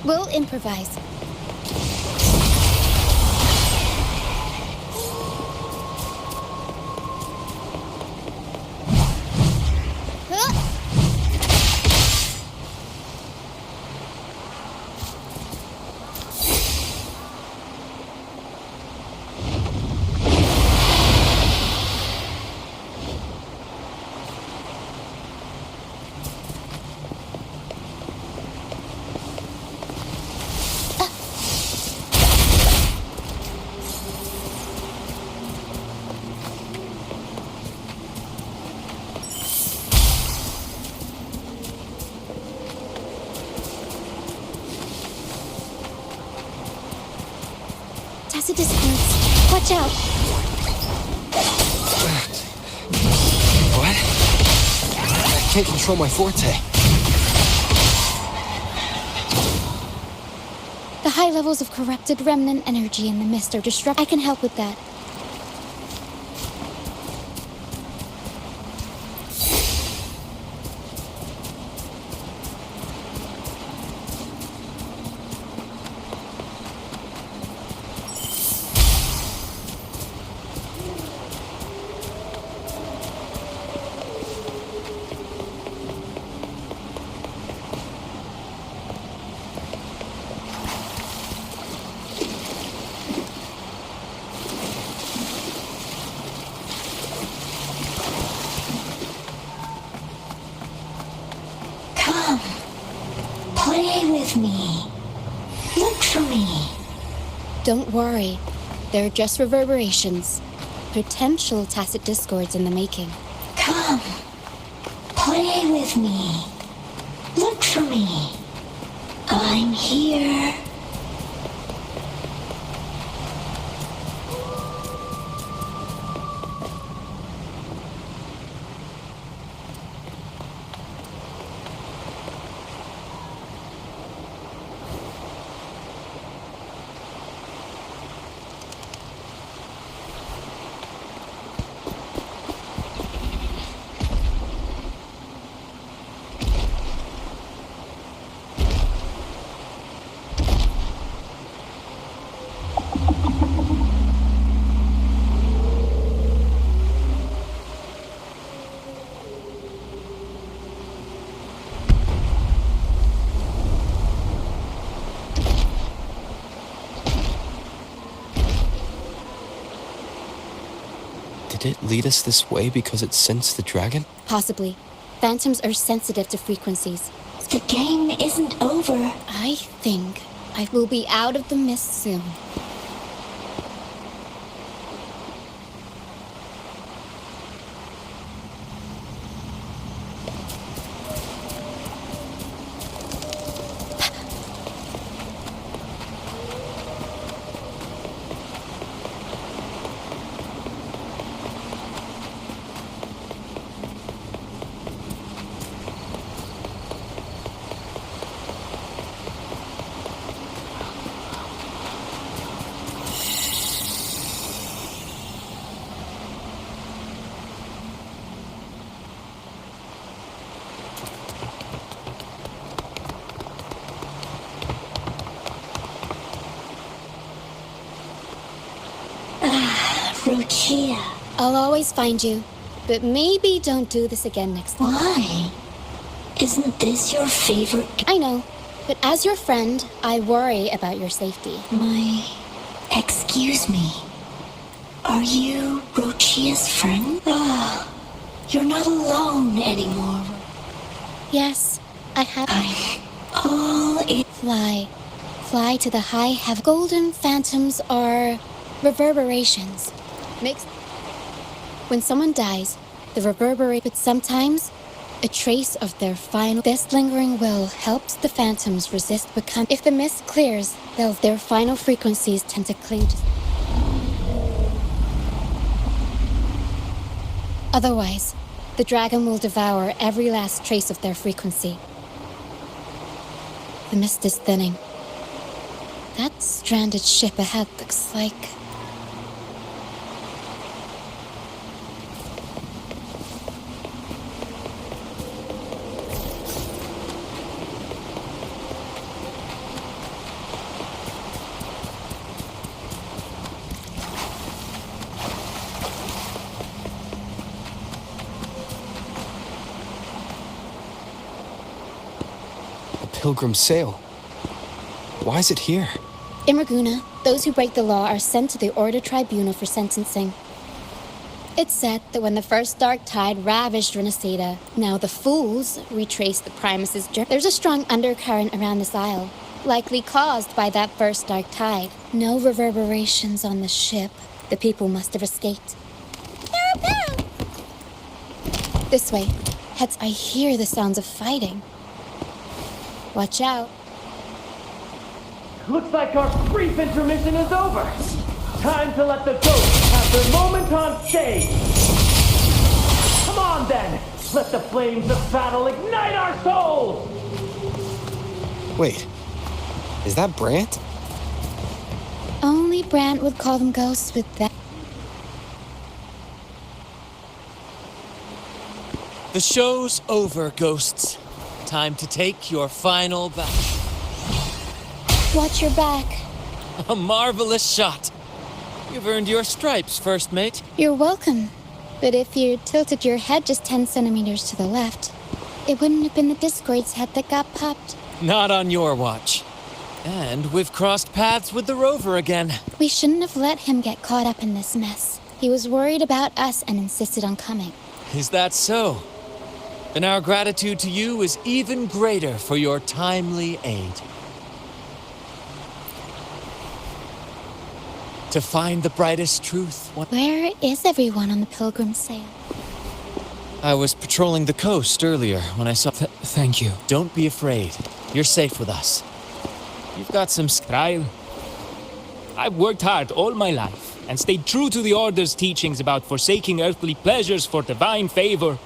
We'll improvise. Tacit discords. Watch out! What? I can't control my forte. The high levels of corrupted remnant energy in the mist are disrupted. I can help with that. Play with me. Look for me. Don't worry. They're just reverberations. Potential tacit discords in the making. Come. Play with me. Look for me. I'm here. Did it lead us this way because it sensed the dragon? Possibly. Phantoms are sensitive to frequencies. The game isn't over. I think I will be out of the mist soon. Lucia. I'll always find you, but maybe don't do this again next time. Why? Isn't this your favorite? I know, but as your friend, I worry about your safety. Excuse me. Are you Rochia's friend? You're not alone anymore. Yes, I have. I'm all in. Fly to the high heaven. Golden phantoms are reverberations. When someone dies, the reverberate, but sometimes a trace of their final. This lingering will helps the phantoms resist become. If the mist clears, their final frequencies tend to cling to. Otherwise, the dragon will devour every last trace of their frequency. The mist is thinning. That stranded ship ahead looks like... pilgrim sail. Why is it here? In Raguna, those who break the law are sent to the Order Tribunal for sentencing. It's said that when the first dark tide ravaged Renacida, now the fools retrace the Primus's journey. There's a strong undercurrent around this isle, likely caused by that first dark tide. No reverberations on the ship. The people must have escaped. This way. Heads, I hear the sounds of fighting. Watch out. Looks like our brief intermission is over. Time to let the ghosts have their moment on stage. Come on then, let the flames of battle ignite our souls. Wait, is that Brant? Only Brant would call them ghosts with that. The show's over, ghosts. Time to take your final bow. Watch your back. A marvelous shot. You've earned your stripes, first mate. You're welcome. But if you tilted your head just 10 centimeters to the left, it wouldn't have been the Discord's head that got popped. Not on your watch. And we've crossed paths with the rover again. We shouldn't have let him get caught up in this mess. He was worried about us and insisted on coming. Is that so? Then our gratitude to you is even greater for your timely aid. To find the brightest truth. Where is everyone on the pilgrim sail? I was patrolling the coast earlier when I saw... Thank you. Don't be afraid. You're safe with us. You've got some... Trial. I've worked hard all my life and stayed true to the Order's teachings about forsaking earthly pleasures for divine favor.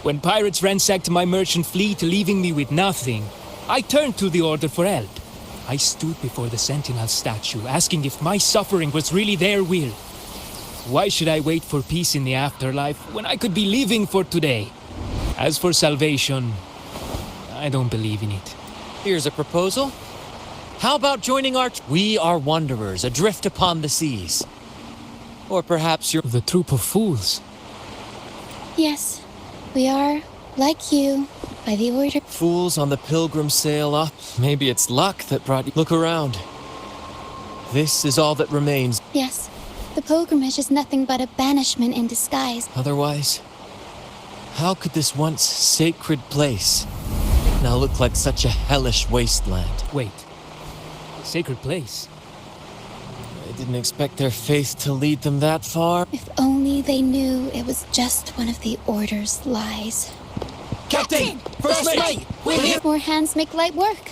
When pirates ransacked my merchant fleet, leaving me with nothing, I turned to the Order for help. I stood before the Sentinel statue, asking if my suffering was really their will. Why should I wait for peace in the afterlife when I could be living for today? As for salvation, I don't believe in it. Here's a proposal. How about joining our... We are wanderers, adrift upon the seas. Or perhaps you're... The troop of fools. Yes, we are, like you, by the Order. Fools on the pilgrim sail up. Maybe it's luck that brought you... Look around. This is all that remains. Yes, the pilgrimage is nothing but a banishment in disguise. Otherwise, how could this once sacred place now look like such a hellish wasteland? Wait. Sacred place? I didn't expect their faith to lead them that far. If only they knew it was just one of the Order's lies. Captain! First mate! We're here! More hands make light work.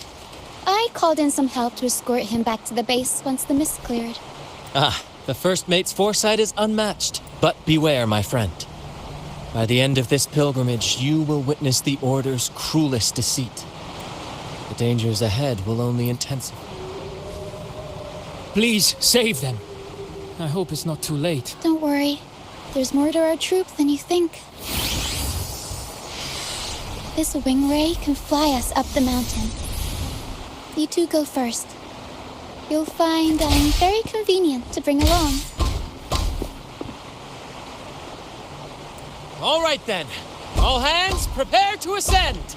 I called in some help to escort him back to the base once the mist cleared. Ah, the first mate's foresight is unmatched. But beware, my friend. By the end of this pilgrimage, you will witness the Order's cruelest deceit. The dangers ahead will only intensify. Please, save them. I hope it's not too late. Don't worry. There's more to our troop than you think. This wing ray can fly us up the mountain. You two go first. You'll find I'm very convenient to bring along. All right then. All hands, prepare to ascend.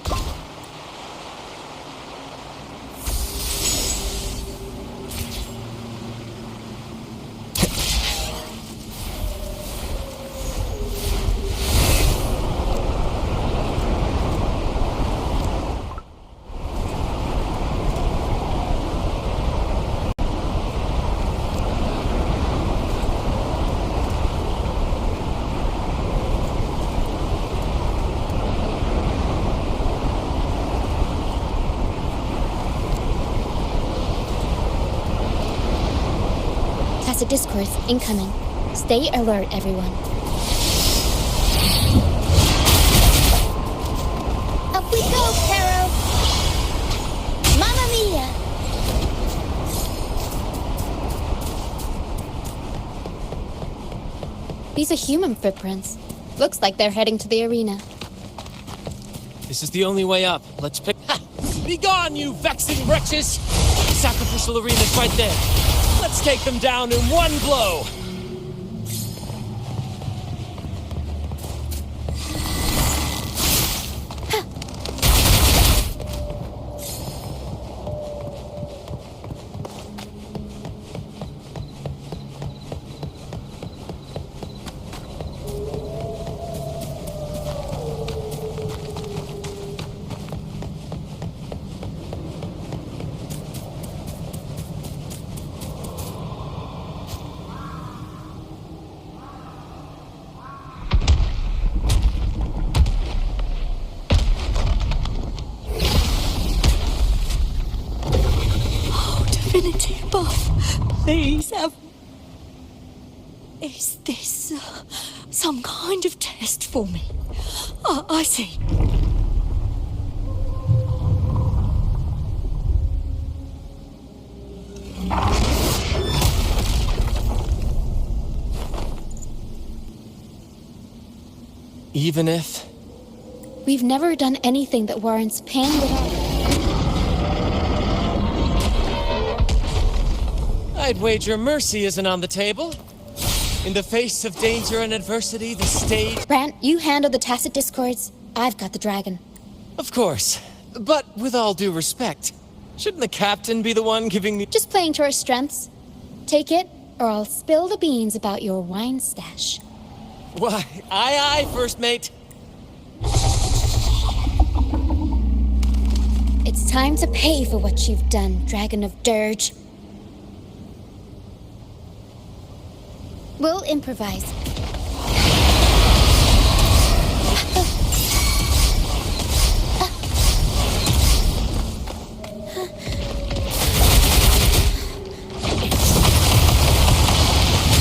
Tacit discourse incoming. Stay alert, everyone. Up we go, Caro! Mamma mia! These are human footprints. Looks like they're heading to the arena. This is the only way up. Let's pick... Ha! Be gone, you vexing wretches! The sacrificial arena's right there. Let's take them down in one blow! divinity above, please have... Is this some kind of test for me? I see. Even if... We've never done anything that warrants paying without... I'd wager mercy isn't on the table. In the face of danger and adversity, the stage... Brant, you handle the tacit discords. I've got the dragon. Of course. But with all due respect, shouldn't the captain be the one giving the... Just playing to our strengths. Take it, or I'll spill the beans about your wine stash. Why, aye, first mate. It's time to pay for what you've done, Dragon of Dirge. We'll improvise.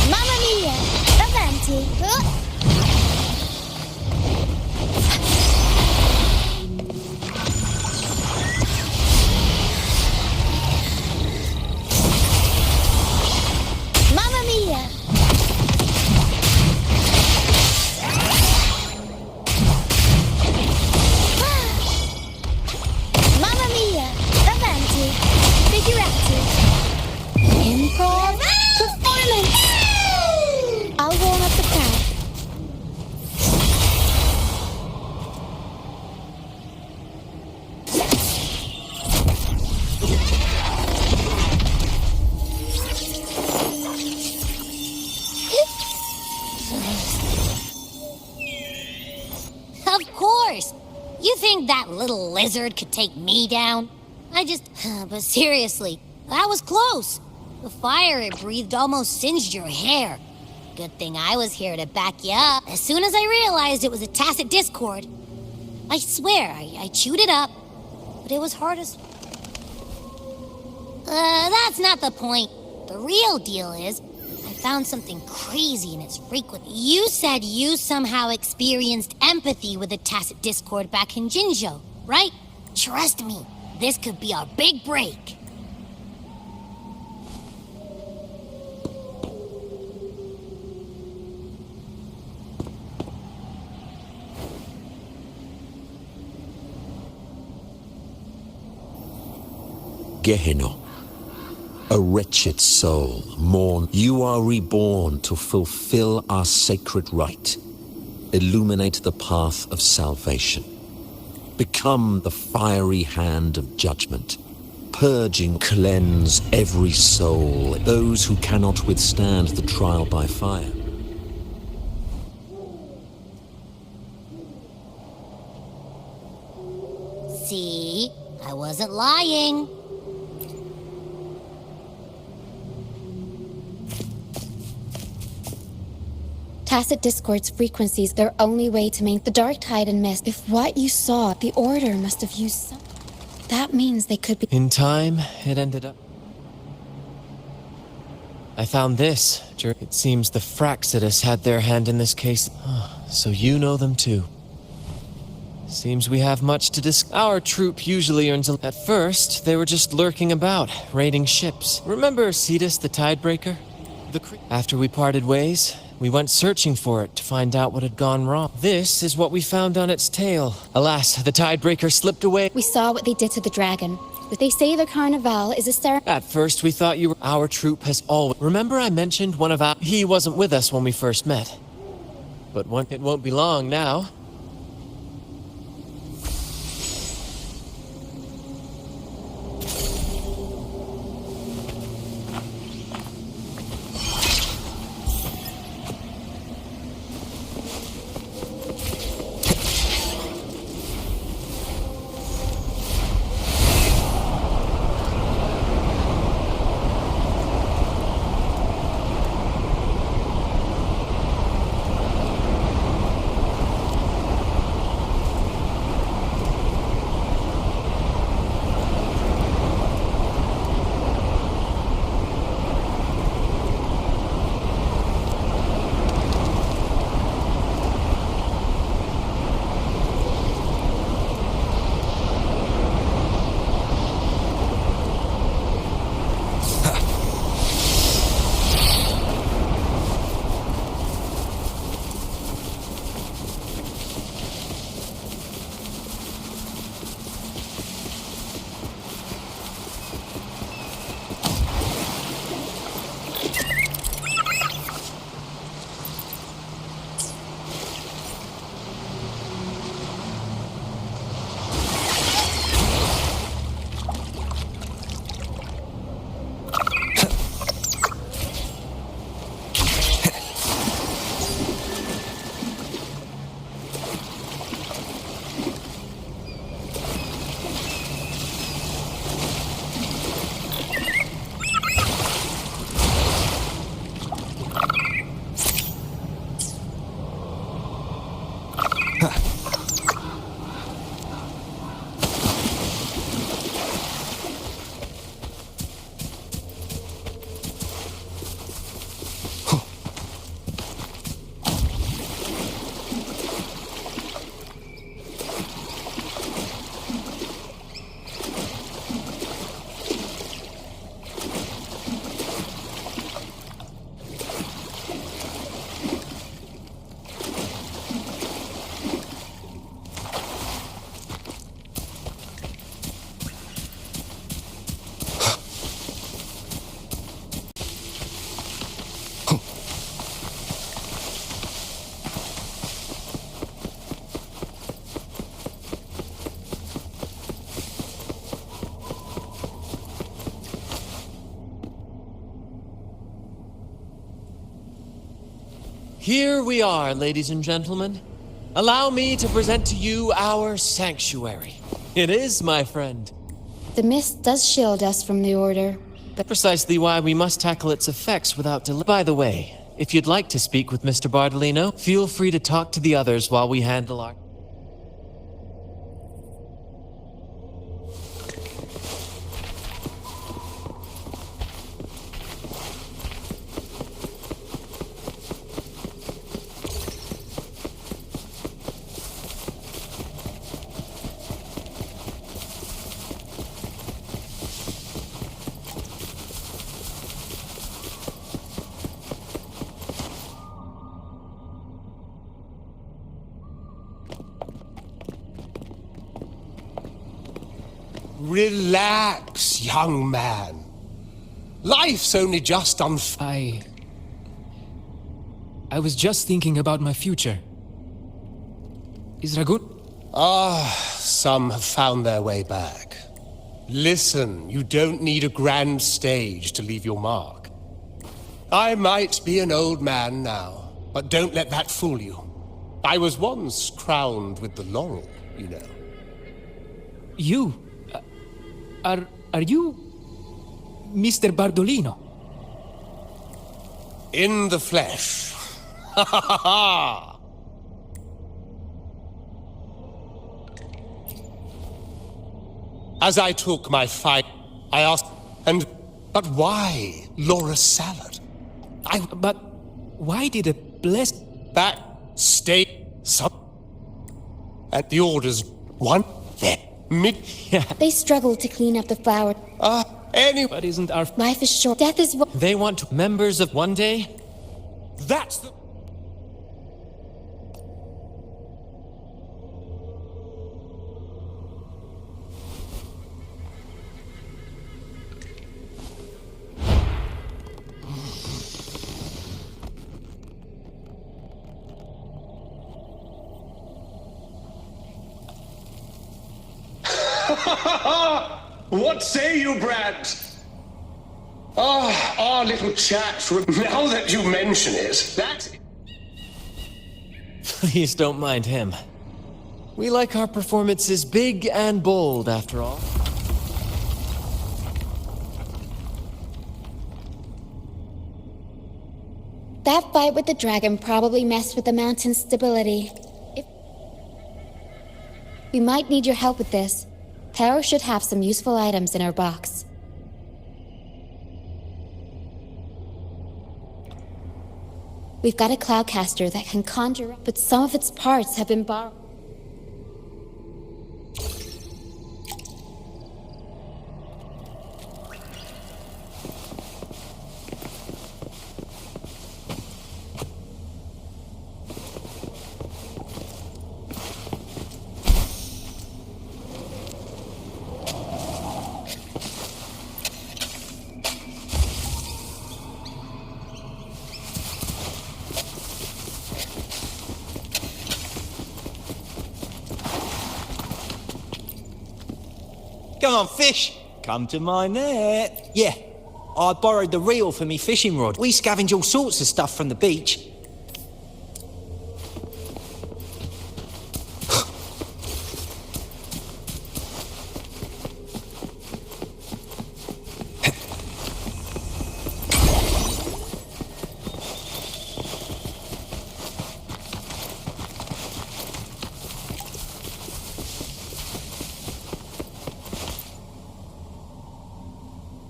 Mamma mia! Avanti! Mamma mia! Mamma mia! Avanti! Figurati! Improv performance! I'll warm up the crowd. Of course! You think that little lizard could take me down? But seriously, that was close. The fire it breathed almost singed your hair. Good thing I was here to back you up. As soon as I realized it was a tacit discord, I swear, I chewed it up, but it was hard as... that's not the point. The real deal is, I found something crazy in its frequency. You said you somehow experienced empathy with the tacit discord back in Jinzhou, right? Trust me, this could be our big break. Gehenna, a wretched soul, mourn. You are reborn to fulfill our sacred rite. Illuminate the path of salvation. Become the fiery hand of judgment. Purging, cleanse every soul, those who cannot withstand the trial by fire. See? I wasn't lying. Tacit discord's frequencies, their only way to make the dark tide and mist. If what you saw, the Order must have used some... That means they could be... In time, it ended up... I found this. It seems the Fraxidus had their hand in this case. So you know them too. Seems we have much to discuss. Our troop usually earns a... At first, they were just lurking about, raiding ships. Remember Cetus the Tidebreaker? After we parted ways, we went searching for it to find out what had gone wrong. This is what we found on its tail. Alas, the Tidebreaker slipped away. We saw what they did to the dragon. But they say the Carnival is a ceremony. At first, we thought you were... Our troop has always... Remember I mentioned one of our... He wasn't with us when we first met. But it won't be long now. Here we are, ladies and gentlemen. Allow me to present to you our sanctuary. It is, my friend. The mist does shield us from the Order, but Precisely why we must tackle its effects without delay. By the way, if you'd like to speak with Mr. Bardolino, feel free to talk to the others while we handle our... Relax, young man. Life's only just I was just thinking about my future. Is Ragun? Some have found their way back. Listen, you don't need a grand stage to leave your mark. I might be an old man now, but don't let that fool you. I was once crowned with the laurel, you know. You? Are you Mr. Bardolino? In the flesh. Ha ha ha ha! As I took my fight, I asked, but why Laura Salad? But why did a blessed... That state some... At the orders, one, then, they struggle to clean up the flower. But isn't our... Life is short. Death is what... They want to... Members of one day? That's the... What say you, Brad? Our little chat, now that you mention it, that... Please don't mind him. We like our performances big and bold, after all. That fight with the dragon probably messed with the mountain's stability. We might need your help with this. Taro should have some useful items in her box. We've got a cloudcaster that can conjure up, but some of its parts have been borrowed. Come on, fish! Come to my net. Yeah, I borrowed the reel for me fishing rod. We scavenge all sorts of stuff from the beach.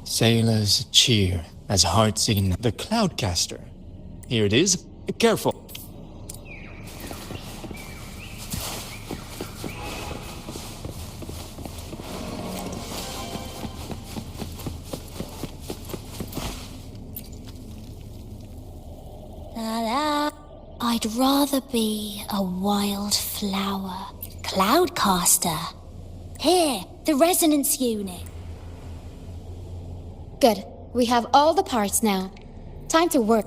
Sailors cheer as hearts ignite. The Cloudcaster. Here it is. Careful. I'd rather be a wild flower. Cloudcaster. Here, the resonance unit. Good. We have all the parts now. Time to work.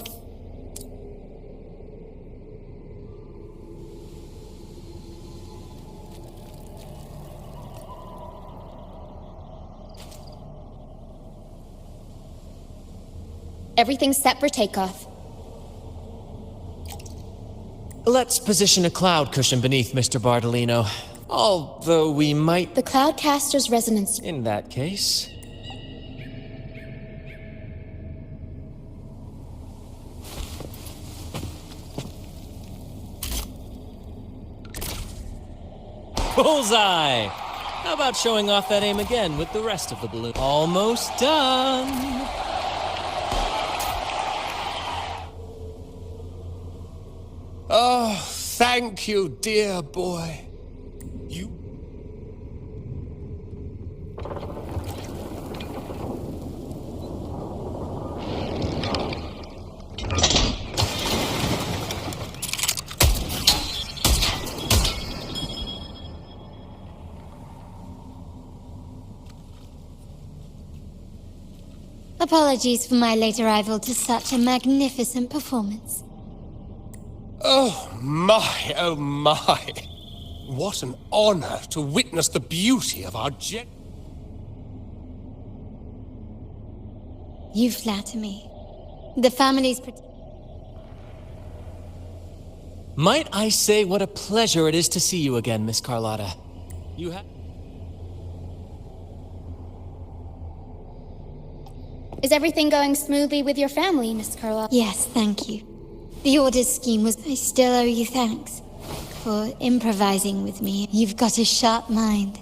Everything's set for takeoff. Let's position a cloud cushion beneath Mr. Bardolino. Although we might... The Cloudcaster's resonance. In that case... Bullseye! How about showing off that aim again with the rest of the balloon? Almost done! Oh, thank you, dear boy. You... Apologies for my late arrival to such a magnificent performance. Oh my, oh my. What an honor to witness the beauty of our You flatter me. The family's... Might I say what a pleasure it is to see you again, Miss Carlotta. You have... Is everything going smoothly with your family, Miss Carlotta? Yes, thank you. The Order's scheme was... I still owe you thanks for improvising with me. You've got a sharp mind.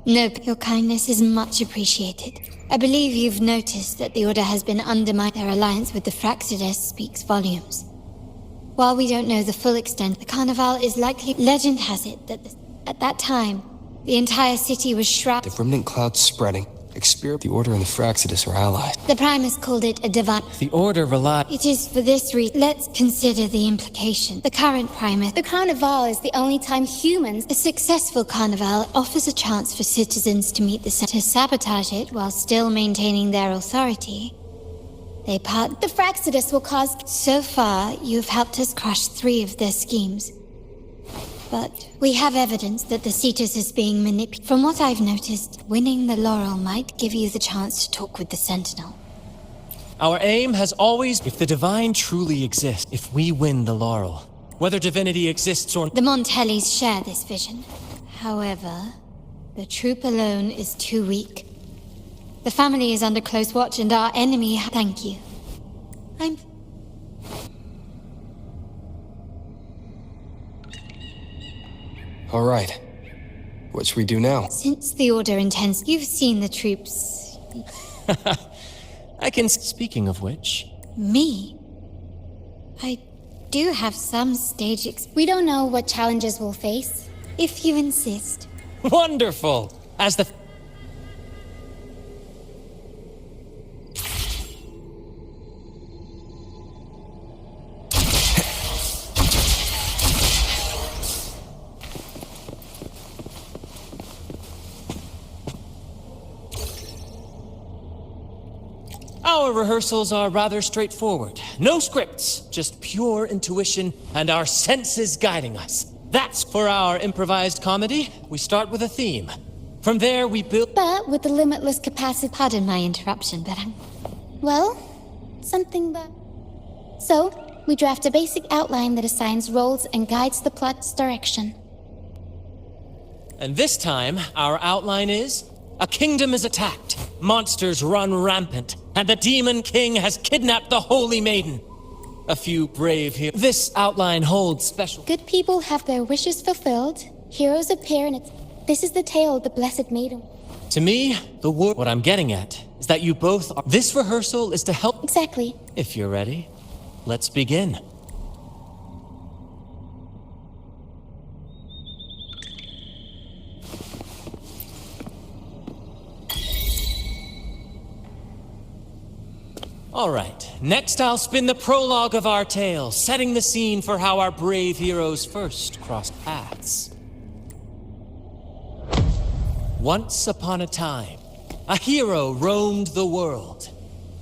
Nope, your kindness is much appreciated. I believe you've noticed that the Order has been undermined. Their alliance with the Fraxides speaks volumes. While we don't know the full extent, the Carnival is likely... Legend has it that at that time, the entire city was shrouded... The remnant cloud's spreading. The Order and the Fraxides are allies. The Primus called it a divine... The Order relied... It is for this reason. Let's consider the implication. The current Primus... The Carnival is the only time humans... A successful Carnival offers a chance for citizens to meet the... To sabotage it while still maintaining their authority. They part... The Fraxides will cause... So far, you've helped us crush 3 of their schemes. But we have evidence that the Cetus is being manipulated. From what I've noticed, winning the Laurel might give you the chance to talk with the Sentinel. Our aim has always... If the Divine truly exists, if we win the Laurel, whether divinity exists or... The Montellis share this vision. However, the troop alone is too weak. The family is under close watch and our enemy... Thank you. All right. What should we do now? Since the Order intends... You've seen the troops... I can... Speaking of which... Me? I do have some stage We don't know what challenges we'll face. If you insist. Wonderful! As the... Our rehearsals are rather straightforward. No scripts, just pure intuition and our senses guiding us. That's for our improvised comedy. We start with a theme. From there, we build... But with the limitless capacity... Pardon my interruption, but Well, something but... So, we draft a basic outline that assigns roles and guides the plot's direction. And this time, our outline is... A kingdom is attacked, monsters run rampant, and the Demon King has kidnapped the Holy Maiden. A few brave heroes. This outline holds special... Good people have their wishes fulfilled, heroes appear, and this is the tale of the Blessed Maiden. To me, what I'm getting at is that you both are... This rehearsal is to help... Exactly. If you're ready, let's begin. All right, next I'll spin the prologue of our tale, setting the scene for how our brave heroes first crossed paths. Once upon a time, a hero roamed the world.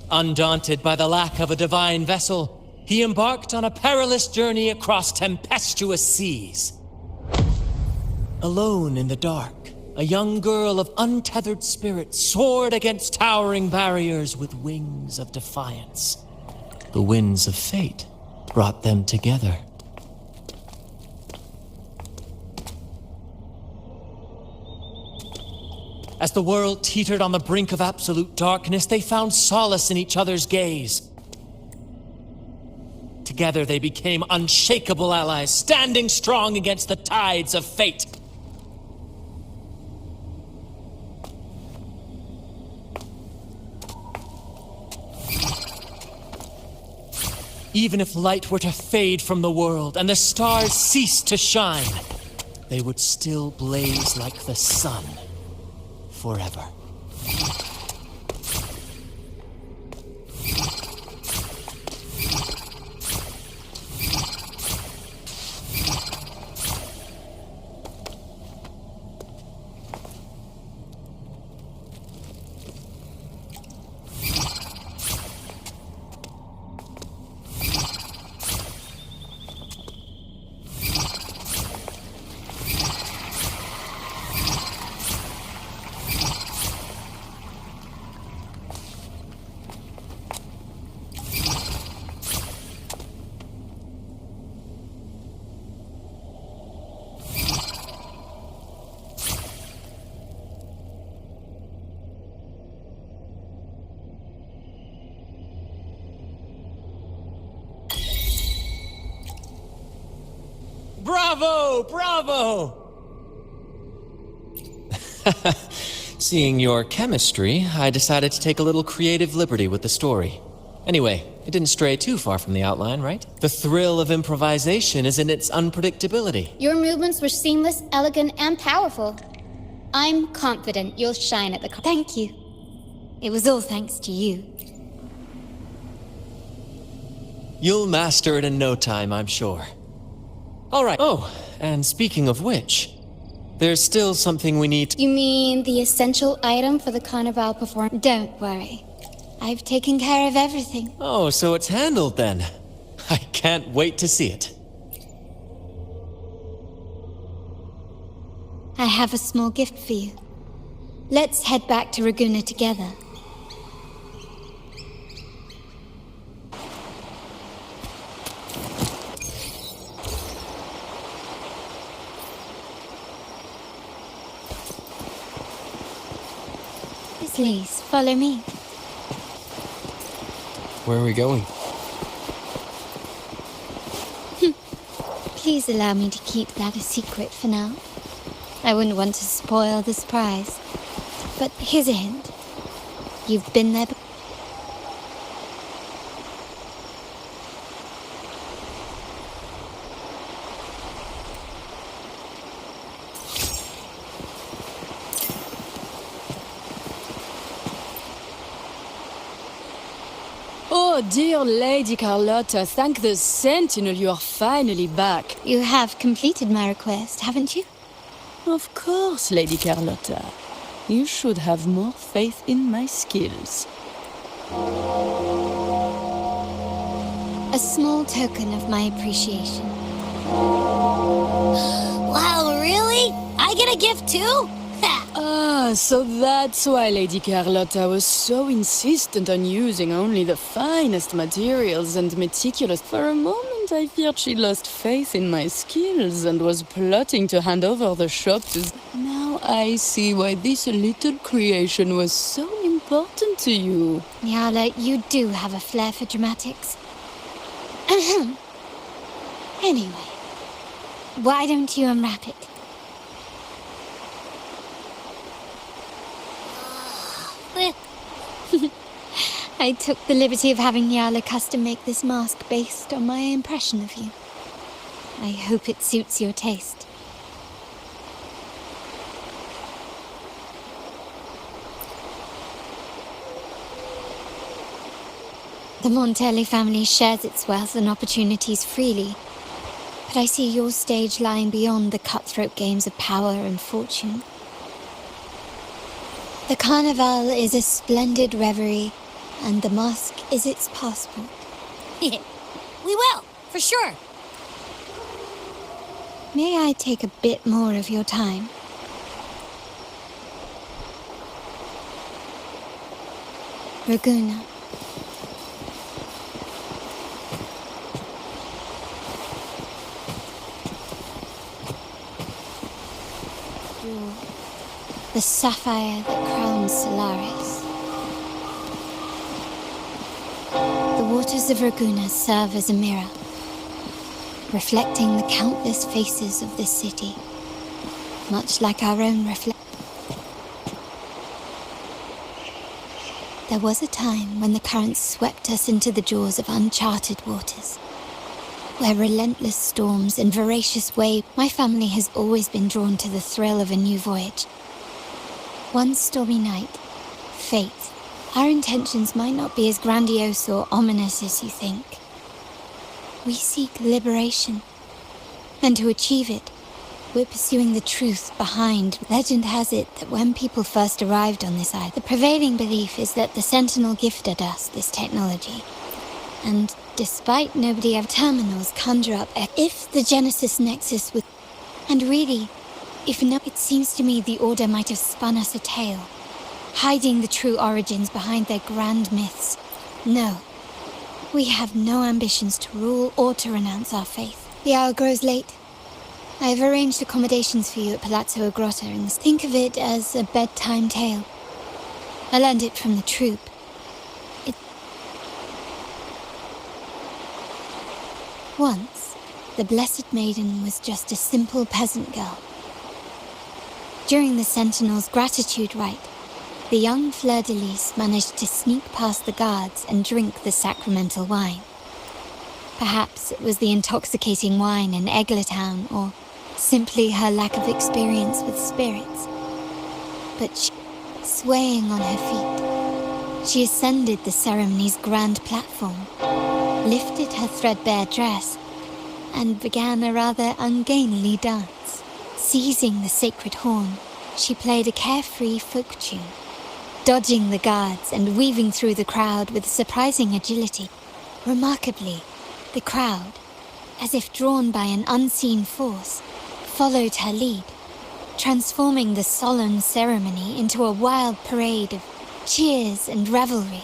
Undaunted by the lack of a divine vessel, he embarked on a perilous journey across tempestuous seas. Alone in the dark, a young girl of untethered spirit soared against towering barriers with wings of defiance. The winds of fate brought them together. As the world teetered on the brink of absolute darkness, they found solace in each other's gaze. Together they became unshakable allies, standing strong against the tides of fate. Even if light were to fade from the world and the stars cease to shine, they would still blaze like the sun forever. Bravo! Bravo! Seeing your chemistry, I decided to take a little creative liberty with the story. Anyway, it didn't stray too far from the outline, right? The thrill of improvisation is in its unpredictability. Your movements were seamless, elegant, and powerful. I'm confident you'll shine at the Thank you. It was all thanks to you. You'll master it in no time, I'm sure. All right. Oh, and speaking of which, there's still something we need to... You mean the essential item for the Carnival performance? Don't worry. I've taken care of everything. Oh, so it's handled then. I can't wait to see it. I have a small gift for you. Let's head back to Raguna together. Please, follow me. Where are we going? Please allow me to keep that a secret for now. I wouldn't want to spoil the surprise. But here's a hint. You've been there before. Oh, dear Lady Carlotta, thank the Sentinel you are finally back. You have completed my request, haven't you? Of course, Lady Carlotta. You should have more faith in my skills. A small token of my appreciation. Wow, really? I get a gift too? Ah, so that's why Lady Carlotta was so insistent on using only the finest materials and meticulous. For a moment, I feared she lost faith in my skills and was plotting to hand over the shop to... Now I see why this little creation was so important to you. Nyala, you do have a flair for dramatics. Anyway, why don't you unwrap it? I took the liberty of having Nyala custom make this mask based on my impression of you. I hope it suits your taste. The Montelli family shares its wealth and opportunities freely, but I see your stage lying beyond the cutthroat games of power and fortune. The Carnival is a splendid reverie, and the mask is its passport. We will, for sure. May I take a bit more of your time? Raguna. the sapphire that crowns Solaris. The waters of Raguna serve as a mirror, reflecting the countless faces of this city, much like our own There was a time when the currents swept us into the jaws of uncharted waters, where relentless storms and voracious waves. My family has always been drawn to the thrill of a new voyage. One stormy night, fate, our intentions might not be as grandiose or ominous as you think. We seek liberation, and to achieve it, we're pursuing the truth behind. Legend has it that when people first arrived on this island, the prevailing belief is that the Sentinel gifted us this technology. And despite nobody ever terminals conjure up if the Genesis Nexus would... And really, if not, it seems to me the Order might have spun us a tale, hiding the true origins behind their grand myths. No, we have no ambitions to rule or to renounce our faith. The hour grows late. I have arranged accommodations for you at Palazzo Grotta, and think of it as a bedtime tale. I learned it from the troop. Once, the Blessed Maiden was just a simple peasant girl. During the Sentinel's gratitude rite, the young Fleur-de-Lis managed to sneak past the guards and drink the sacramental wine. Perhaps it was the intoxicating wine in Eglatown, or simply her lack of experience with spirits. But she, swaying on her feet, she ascended the ceremony's grand platform, lifted her threadbare dress, and began a rather ungainly dance. Seizing the sacred horn, she played a carefree folk tune, dodging the guards and weaving through the crowd with surprising agility. Remarkably, the crowd, as if drawn by an unseen force, followed her lead, transforming the solemn ceremony into a wild parade of cheers and revelry.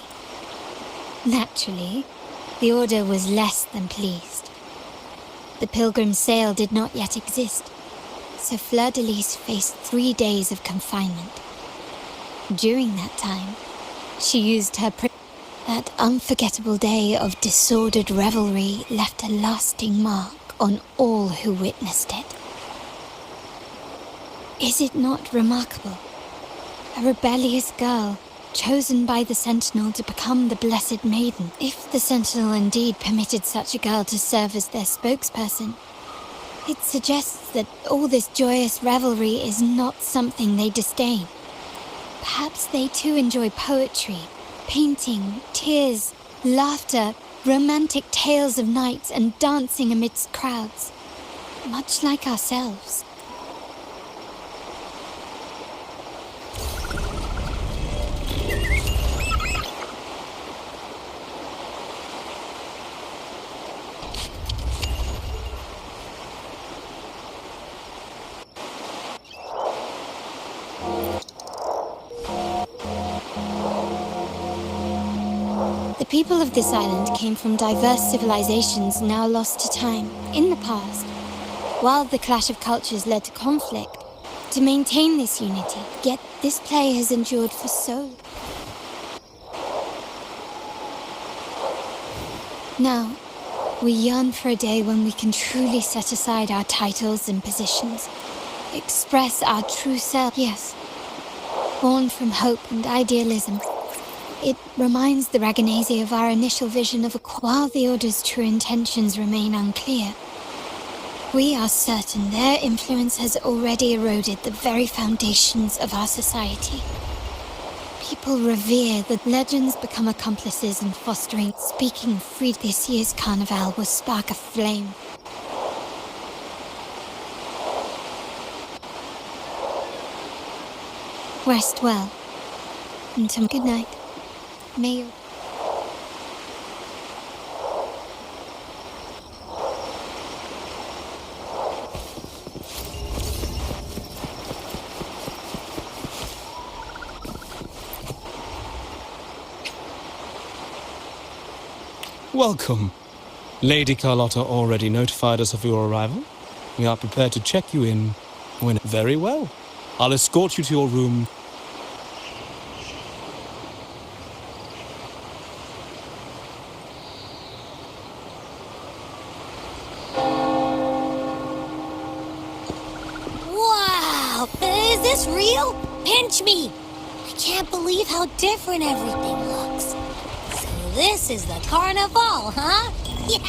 Naturally, the Order was less than pleased. The pilgrim sale did not yet exist, so Fleur-de-Lis faced 3 days of confinement. During that time, she used her That unforgettable day of disordered revelry left a lasting mark on all who witnessed it. Is it not remarkable? A rebellious girl, chosen by the Sentinel to become the Blessed Maiden. If the Sentinel indeed permitted such a girl to serve as their spokesperson, it suggests that all this joyous revelry is not something they disdain. Perhaps they too enjoy poetry, painting, tears, laughter, romantic tales of nights, and dancing amidst crowds, much like ourselves. The people of this island came from diverse civilizations now lost to time. In the past, while the clash of cultures led to conflict, to maintain this unity, yet this play has endured for so. Now, we yearn for a day when we can truly set aside our titles and positions, express our true self. Yes, born from hope and idealism. It reminds the Raganese of our initial vision of while the Order's true intentions remain unclear. We are certain their influence has already eroded the very foundations of our society. People revere that legends become accomplices in fostering, speaking free. This year's carnival will spark a flame. Rest well. Until good night. May you... Welcome. Lady Carlotta already notified us of your arrival. We are prepared to check you in when... Very well. I'll escort you to your room. Wow! Is this real? Pinch me! I can't believe how different everything looks. So this is the carnival, huh? Yeah!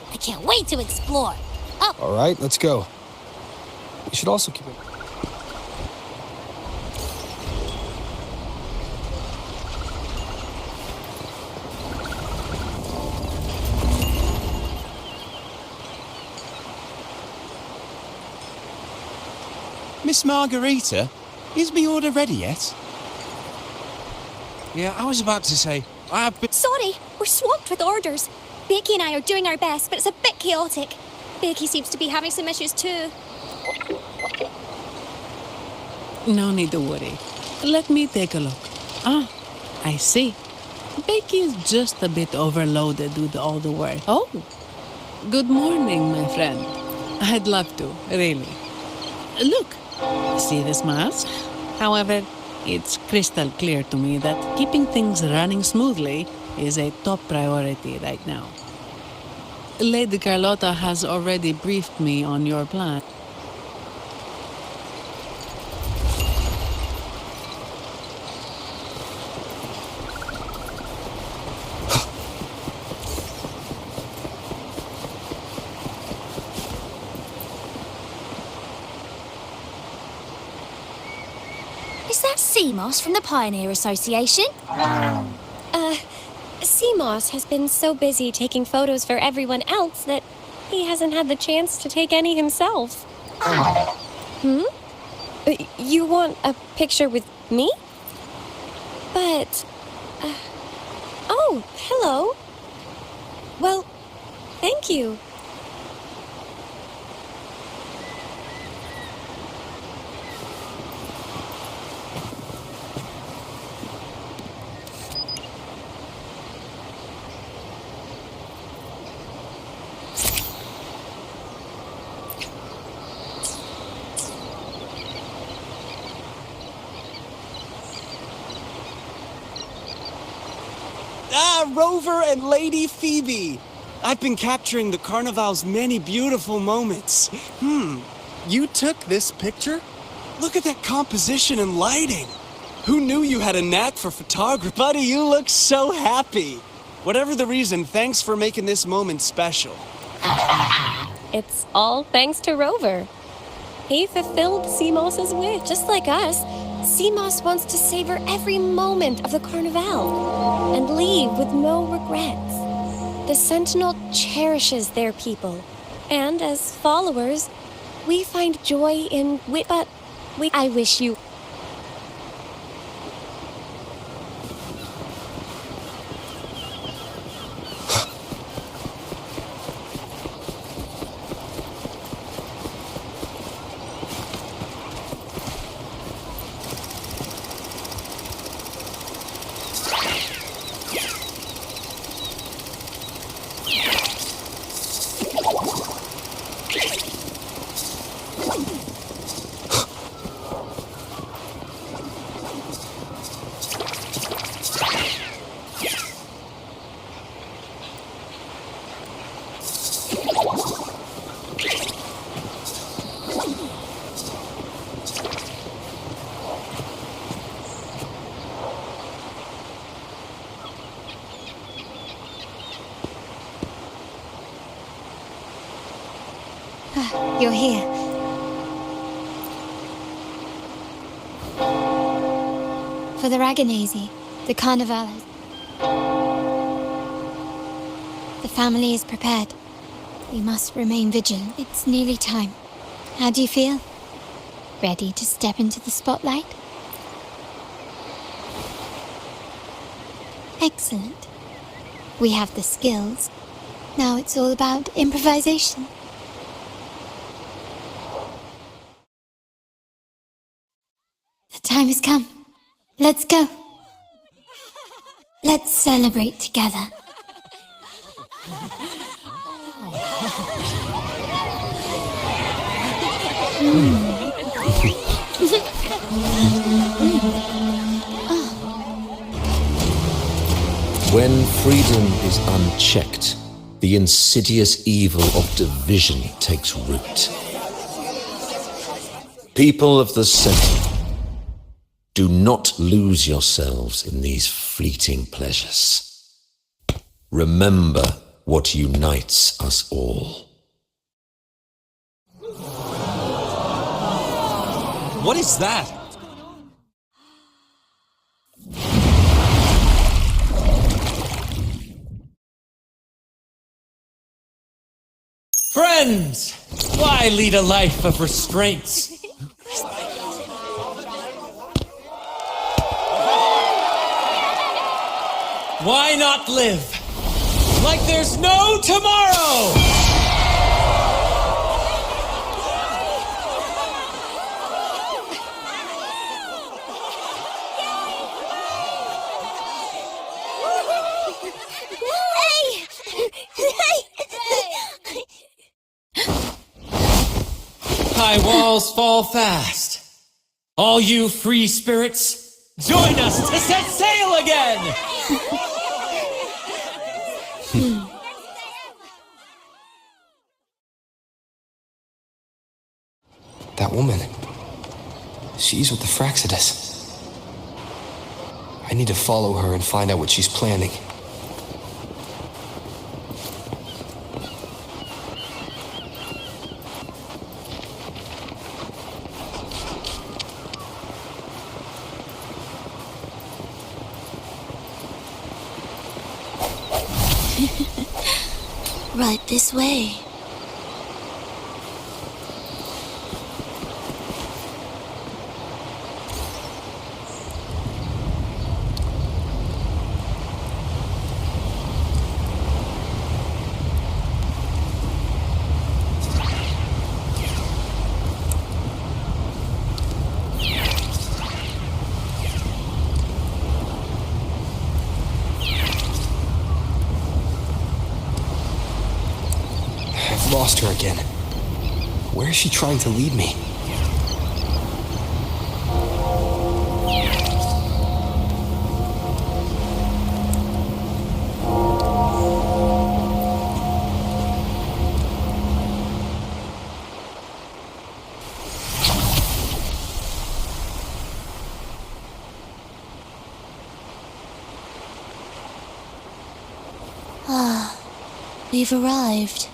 I can't wait to explore. Oh, All right, let's go. We should also keep it. Miss Margarita, is me order ready yet? Yeah, I was about to say, I've been... Sorry, we're swamped with orders. Becky and I are doing our best, but it's a bit chaotic. Becky seems to be having some issues too. No need to worry. Let me take a look. Ah, I see. Becky is just a bit overloaded with all the work. Oh, good morning, my friend. I'd love to, really. Look, see this mask? However, it's crystal clear to me that keeping things running smoothly is a top priority right now. Lady Carlotta has already briefed me on your plan. Is that sea moss from the Pioneer Association? Sea moss has been so busy taking photos for everyone else that he hasn't had the chance to take any himself. You want a picture with me? But... oh, hello. Well, thank you. Ah, Rover and Lady Phoebe! I've been capturing the Carnival's many beautiful moments. You took this picture? Look at that composition and lighting. Who knew you had a knack for photography? Buddy, you look so happy. Whatever the reason, thanks for making this moment special. It's all thanks to Rover. He fulfilled Seamoss's wish. Just like us, Seamoss wants to savor every moment of the Carnival and leave with no regrets. The Sentinel cherishes their people, and as followers, we find joy in but I wish you... You're here. For for the Raganesi, the Carnival. The family is prepared. We must remain vigilant. It's nearly time. How do you feel? Ready to step into the spotlight? Excellent. We have the skills. Now it's all about improvisation. The time has come. Let's go. Let's celebrate together. When freedom is unchecked, the insidious evil of division takes root. People of the Center, do not lose yourselves in these fleeting pleasures. Remember what unites us all. What is that? Friends, why lead a life of restraints? Why not live like there's no tomorrow? High walls fall fast. All you free spirits, join us to set sail again! That woman. She's with the Fraxidus. I need to follow her and find out what she's planning. Right this way. Lost her again. Where is she trying to lead me? Ah, we've arrived.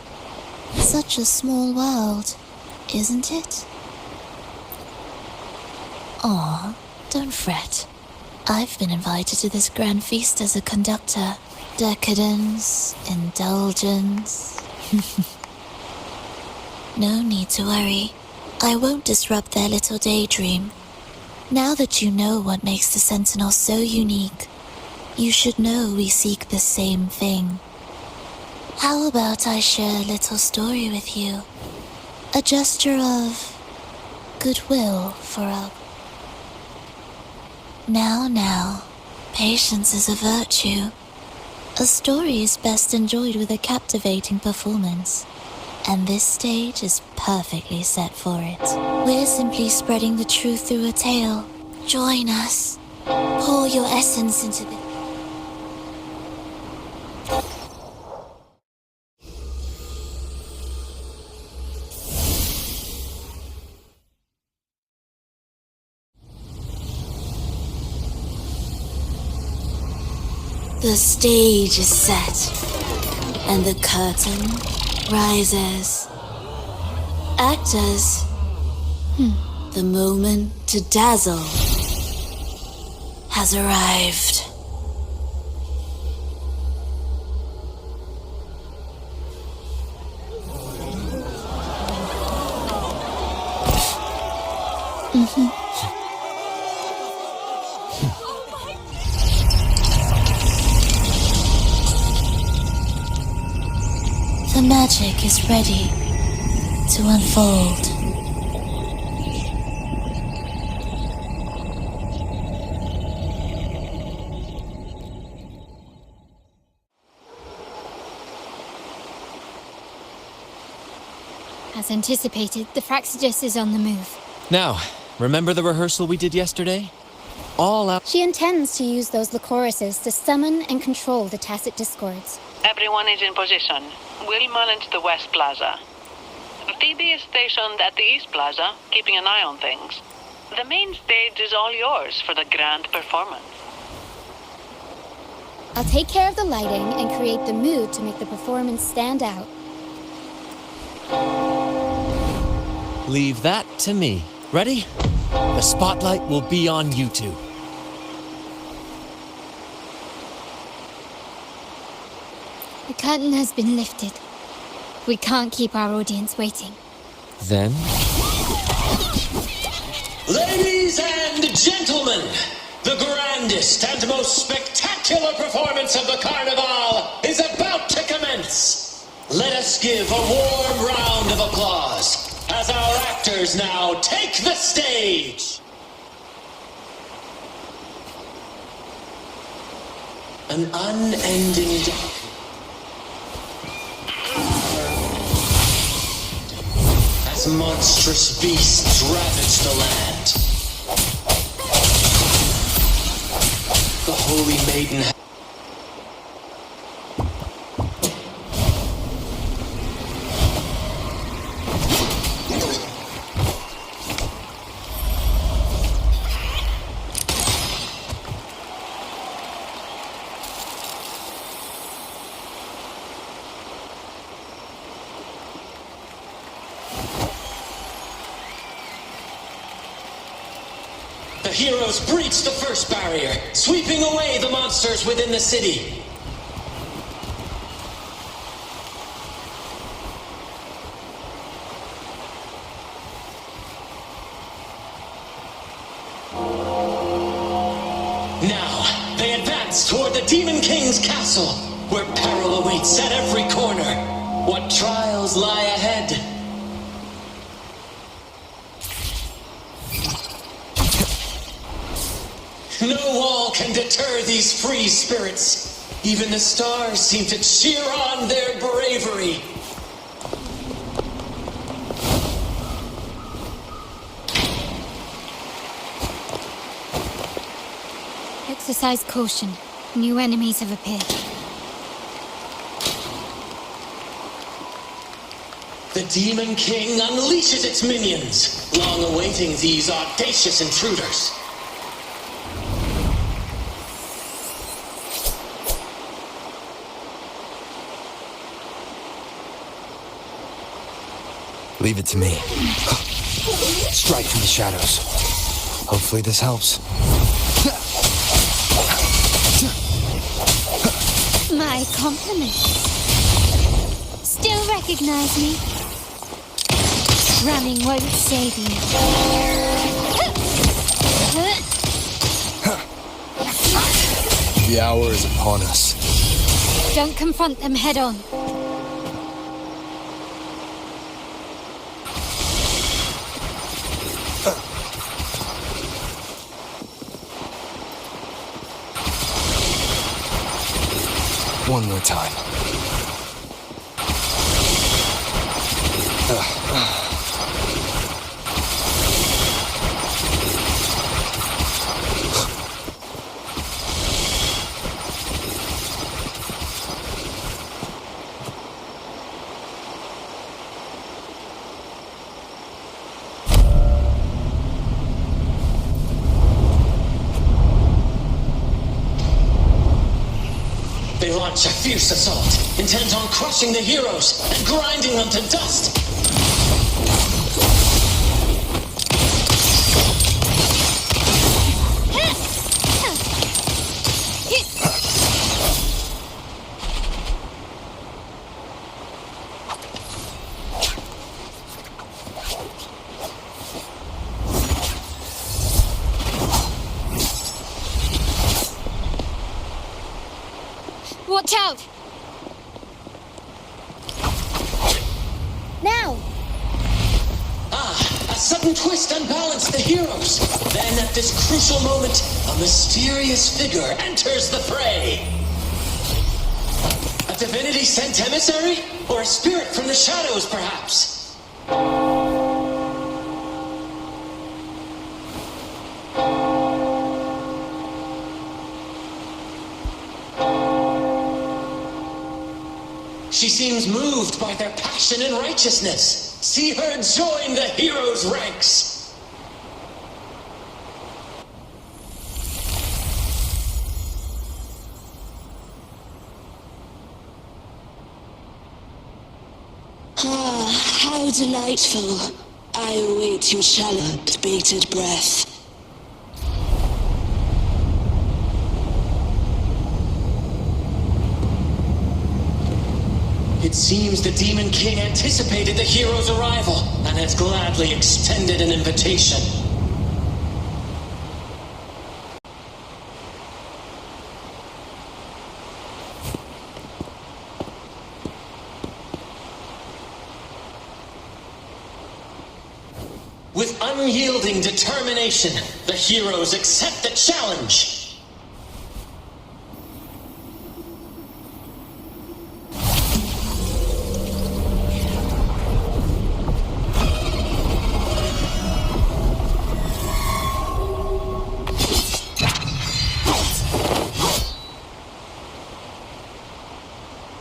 Such a small world, isn't it? Aw, don't fret. I've been invited to this grand feast as a conductor. Decadence, indulgence. No need to worry. I won't disrupt their little daydream. Now that you know what makes the Sentinel so unique, you should know we seek the same thing. How about I share a little story with you? A gesture of goodwill for a... Now, patience is a virtue. A story is best enjoyed with a captivating performance, and this stage is perfectly set for it. We're simply spreading the truth through a tale. Join us. Pour your essence into the... The stage is set, and the curtain rises. Actors, the moment to dazzle has arrived. The magic is ready to unfold. As anticipated, the Fraxidus is on the move. Now, remember the rehearsal we did yesterday? All out. She intends to use those Lycorises to summon and control the Tacit Discords. Everyone is in position. We'll manage the West Plaza. Phoebe is stationed at the East Plaza, keeping an eye on things. The main stage is all yours for the grand performance. I'll take care of the lighting and create the mood to make the performance stand out. Leave that to me. Ready? The spotlight will be on you two. The curtain has been lifted. We can't keep our audience waiting. Then? Ladies and gentlemen, the grandest and most spectacular performance of the Carnival is about to commence. Let us give a warm round of applause as our actors now take the stage. An unending as monstrous beasts ravage the land. The Holy Maiden heroes breach the first barrier, sweeping away the monsters within the city. Now, they advance toward the Demon King's castle, where peril awaits at every corner. What trials lie ahead? No wall can deter these free spirits. Even the stars seem to cheer on their bravery. Exercise caution. New enemies have appeared. The Demon King unleashes its minions, long awaiting these audacious intruders. Leave it to me. Strike from the shadows. Hopefully this helps. My compliments. Still recognize me? Running won't save you. The hour is upon us. Don't confront them head on. One more time. They launch a fierce assault, intent on crushing the heroes and grinding them to dust. Watch out! Now! A sudden twist unbalanced the heroes. Then, at this crucial moment, a mysterious figure enters the fray. A divinity sent emissary? Or a spirit from the shadows, perhaps? She seems moved by their passion and righteousness. See her join the heroes' ranks. Ah, how delightful. I await your challenge, bated breath. It seems the Demon King anticipated the hero's arrival and has gladly extended an invitation. With unyielding determination, the heroes accept the challenge.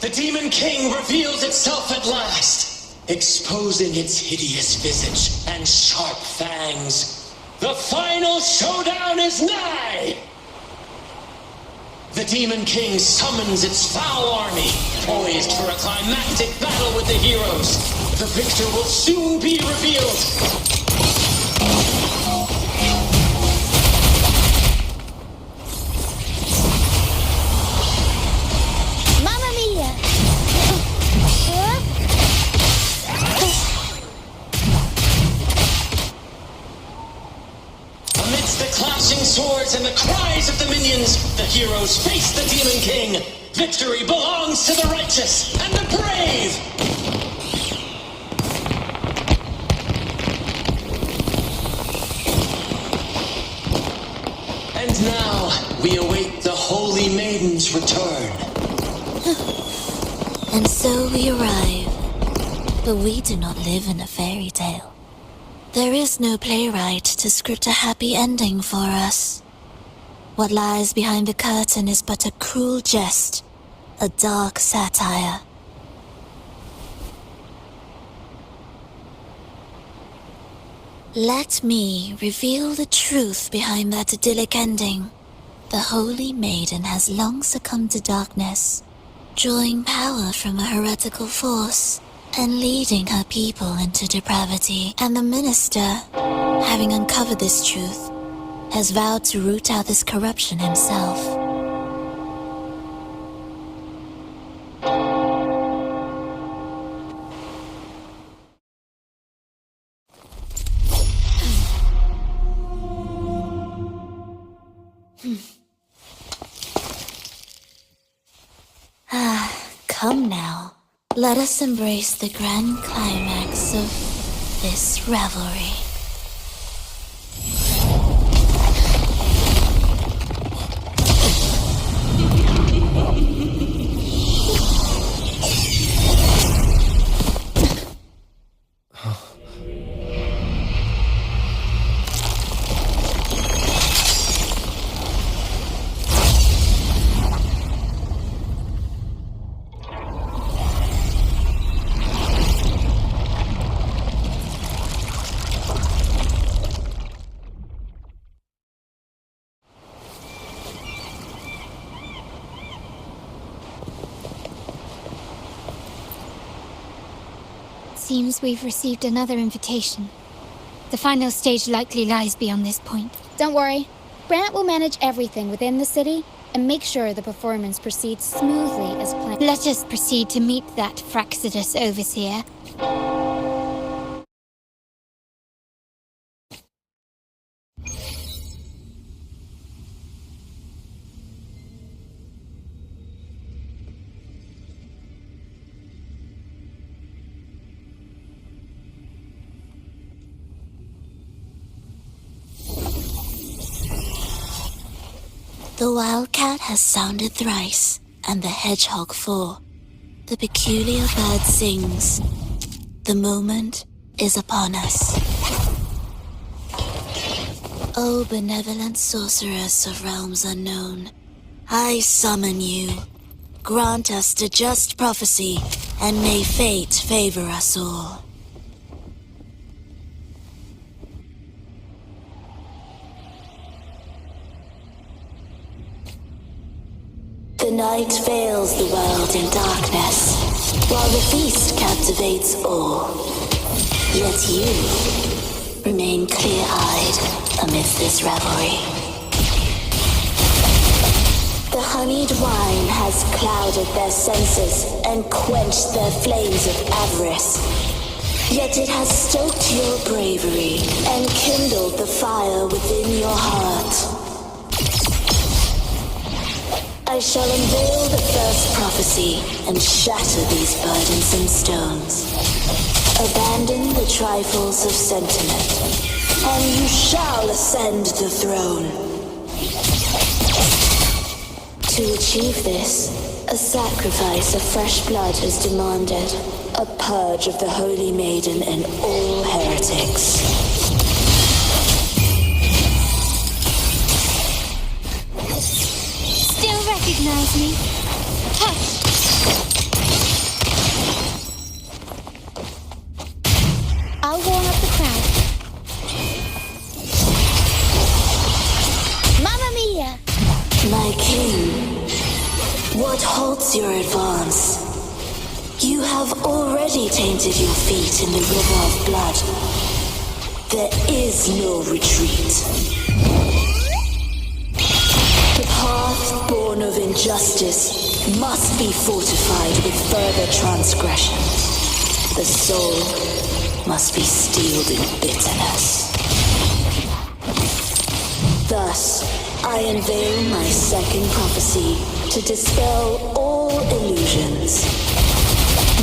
The Demon King reveals itself at last, exposing its hideous visage and sharp fangs. The final showdown is nigh! The Demon King summons its foul army, poised for a climactic battle with the heroes. The victor will soon be revealed. Swords and the cries of the minions, the heroes face the Demon King. Victory belongs to the righteous and the brave! And now, we await the Holy Maiden's return. And so we arrive. But we do not live in a fairy tale. There is no playwright to script a happy ending for us. What lies behind the curtain is but a cruel jest, a dark satire. Let me reveal the truth behind that idyllic ending. The Holy Maiden has long succumbed to darkness, drawing power from a heretical force and leading her people into depravity. And the minister, having uncovered this truth, has vowed to root out this corruption himself. Come now. Let us embrace the grand climax of this revelry. Seems we've received another invitation. The final stage likely lies beyond this point. Don't worry. Grant will manage everything within the city and make sure the performance proceeds smoothly as planned. Let us proceed to meet that Fraxidus overseer. The wildcat has sounded thrice, and the hedgehog four. The peculiar bird sings. The moment is upon us. O benevolent sorceress of realms unknown, I summon you. Grant us the just prophecy, and may fate favor us all. The night veils the world in darkness, while the feast captivates all. Yet you remain clear-eyed amidst this revelry. The honeyed wine has clouded their senses and quenched their flames of avarice. Yet it has stoked your bravery and kindled the fire within your heart. I shall unveil the first prophecy and shatter these burdensome stones. Abandon the trifles of sentiment, and you shall ascend the throne. To achieve this, a sacrifice of fresh blood is demanded, a purge of the Holy Maiden and all heretics. Recognize me? Hush! I'll warm up the crowd. Mamma mia! My king, what halts your advance? You have already tainted your feet in the river of blood. There is no retreat. The path born of injustice must be fortified with further transgression. The soul must be steeled in bitterness. Thus, I unveil my second prophecy to dispel all illusions.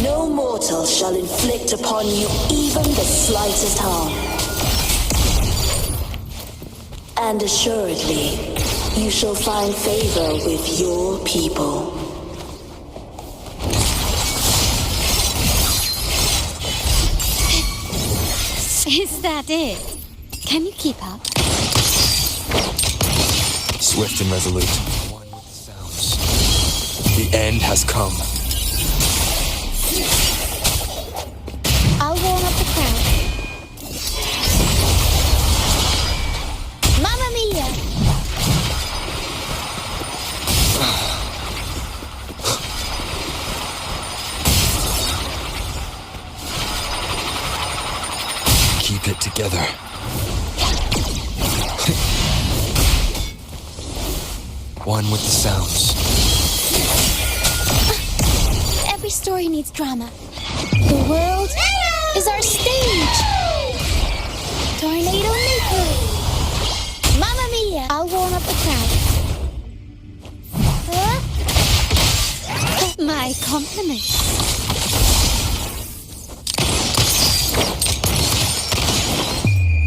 No mortal shall inflict upon you even the slightest harm. And assuredly, you shall find favor with your people. Is that it? Can you keep up? Swift and resolute. One with the sounds. The end has come. I'll warm up the crowd. Mamma mia! Keep it together. One with the sounds. Every story needs drama. The world is our stage. Tornado maker. Mamma mia! I'll warm up the crowd. My compliments.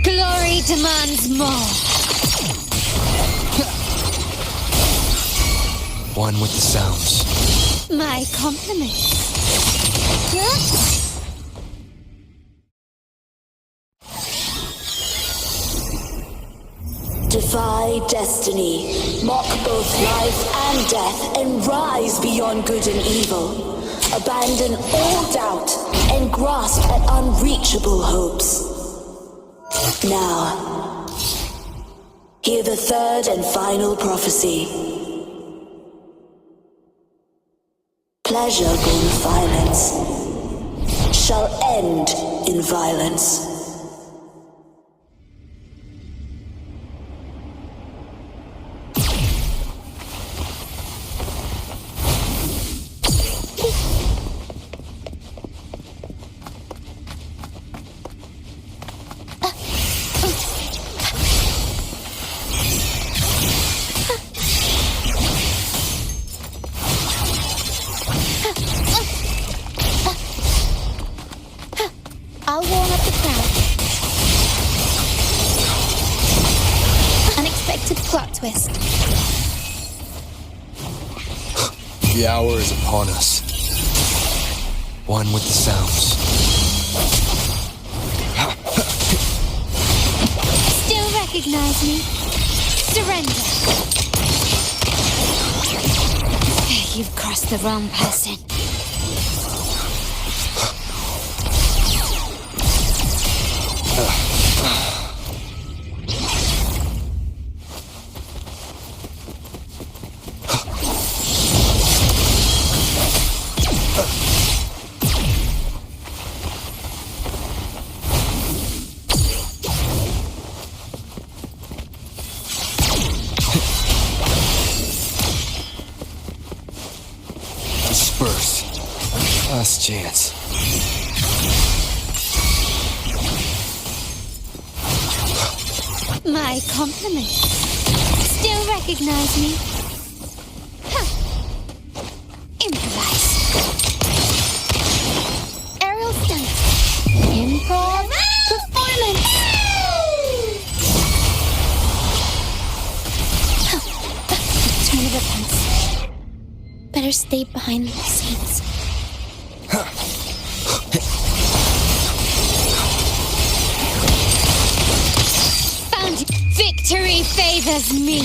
Glory demands more. One with the sounds. My compliments. Defy destiny, mock both life and death, and rise beyond good and evil. Abandon all doubt and grasp at unreachable hopes. Now, hear the third and final prophecy. Pleasure born of violence shall end in violence. I'll warm up the crowd. The hour is upon us. One with the sounds. Still recognize me? Surrender. You've crossed the wrong person. Disperse. Last chance. My compliments. Still recognize me? Huh. Improvise. Aerial stunt. Improv performance. Turn of events. Better stay behind the scenes. Found you. Victory favors me.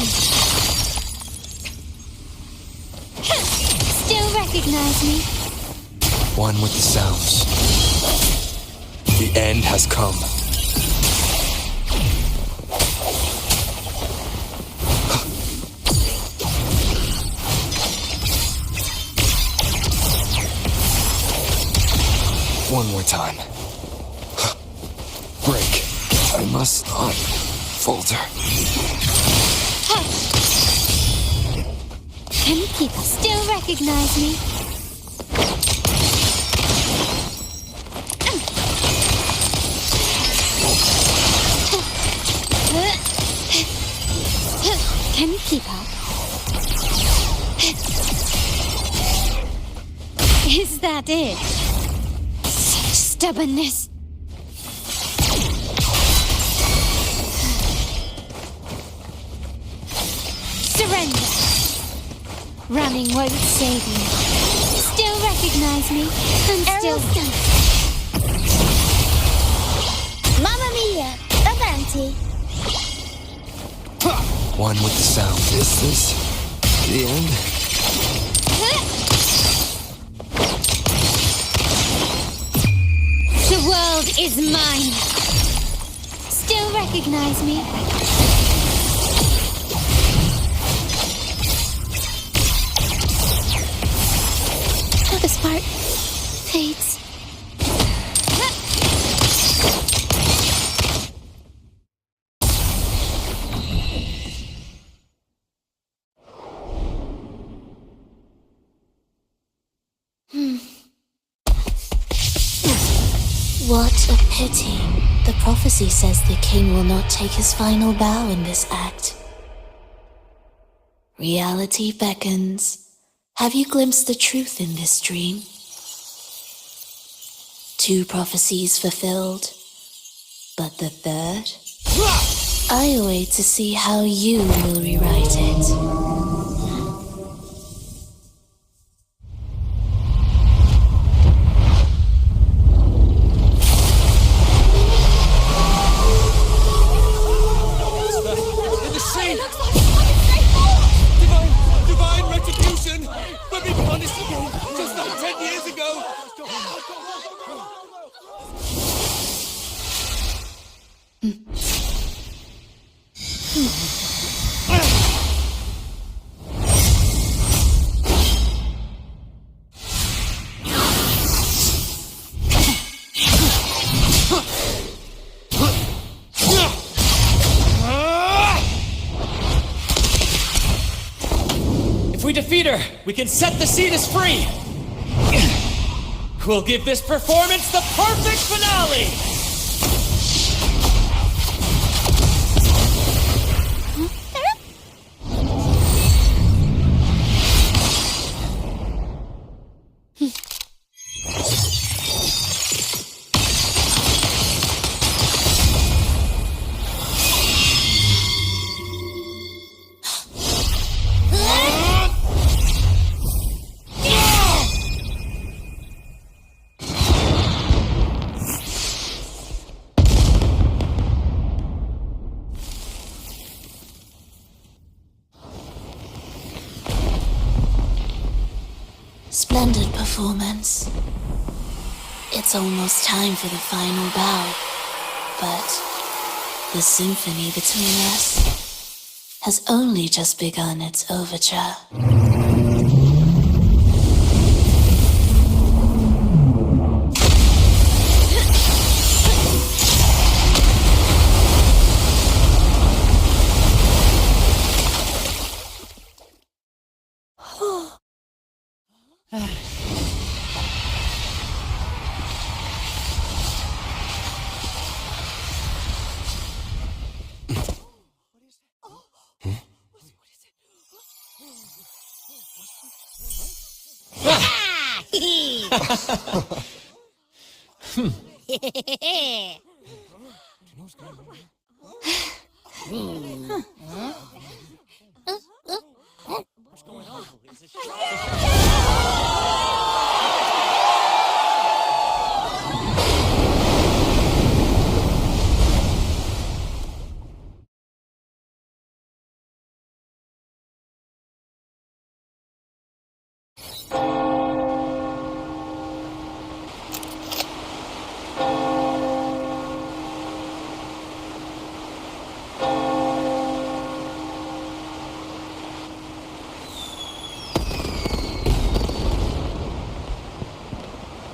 Still recognize me? One with the sounds. The end has come. One more time. Break. I must not falter. Can people still recognize me? Can you keep up? Is that it? Such stubbornness. Surrender. Running won't save you. Still recognize me? I'm still stuck. Mamma mia! Avanti! One with the sound. Is this the end? The world is mine. Still recognize me? How the spark fades. What a pity. The prophecy says the king will not take his final bow in this act. Reality beckons. Have you glimpsed the truth in this dream? 2 prophecies fulfilled, but the third? I await to see how you will rewrite it. Divine retribution! We're being punished again, just like 10 years ago! If we defeat her, we can set the Cetus free! We'll give this performance the perfect finale! Splendid performance. It's almost time for the final bow, but the symphony between us has only just begun its overture.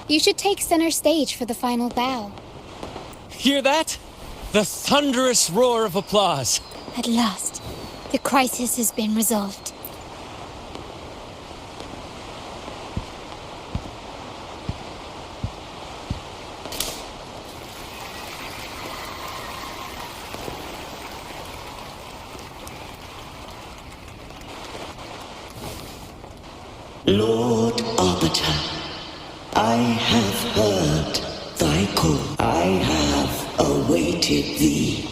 You should take center stage for the final bow. Hear that? The thunderous roar of applause. At last, the crisis has been resolved. Lord Arbiter, I have heard thy call. I have awaited thee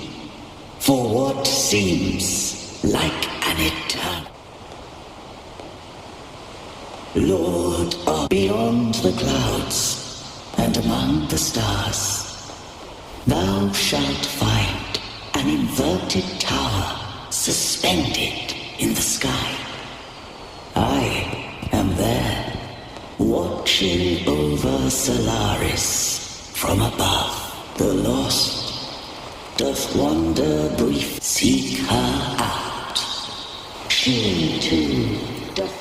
for what seems like an eternity. Lord, beyond the clouds and among the stars, thou shalt find an inverted tower suspended in the sky. I am there, watching over Solaris from above. The lost doth wander brief, seek her out. She too doth.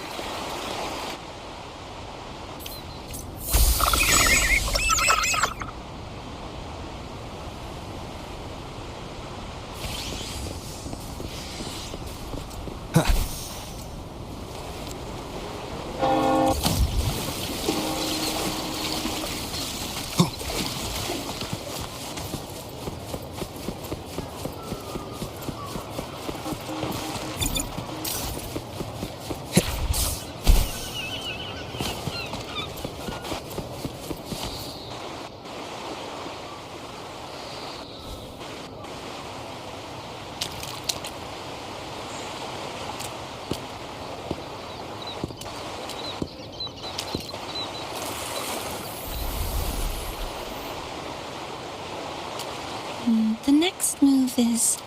The next move is...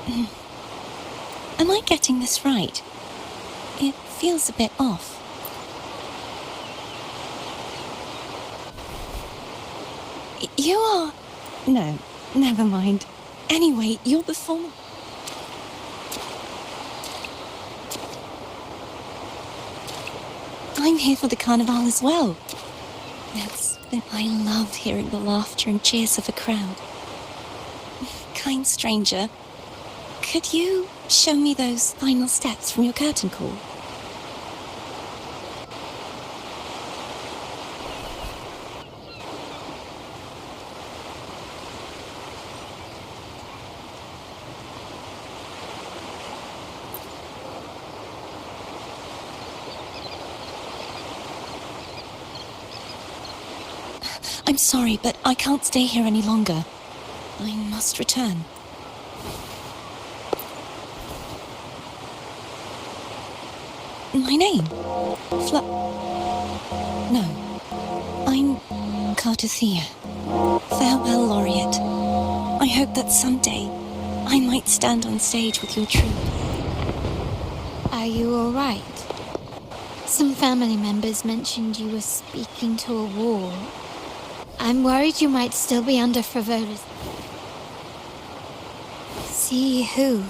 Am I getting this right? It feels a bit off. You are... No, never mind. Anyway, you're the former... I'm here for the carnival as well. I love hearing the laughter and cheers of a crowd. Kind stranger, could you show me those final steps from your curtain call? I'm sorry, but I can't stay here any longer. I must return. My name? No. I'm Cartothea. Farewell, Laureate. I hope that someday I might stand on stage with your troupe. Are you all right? Some family members mentioned you were speaking to a wall. I'm worried you might still be under Frivola's. See who?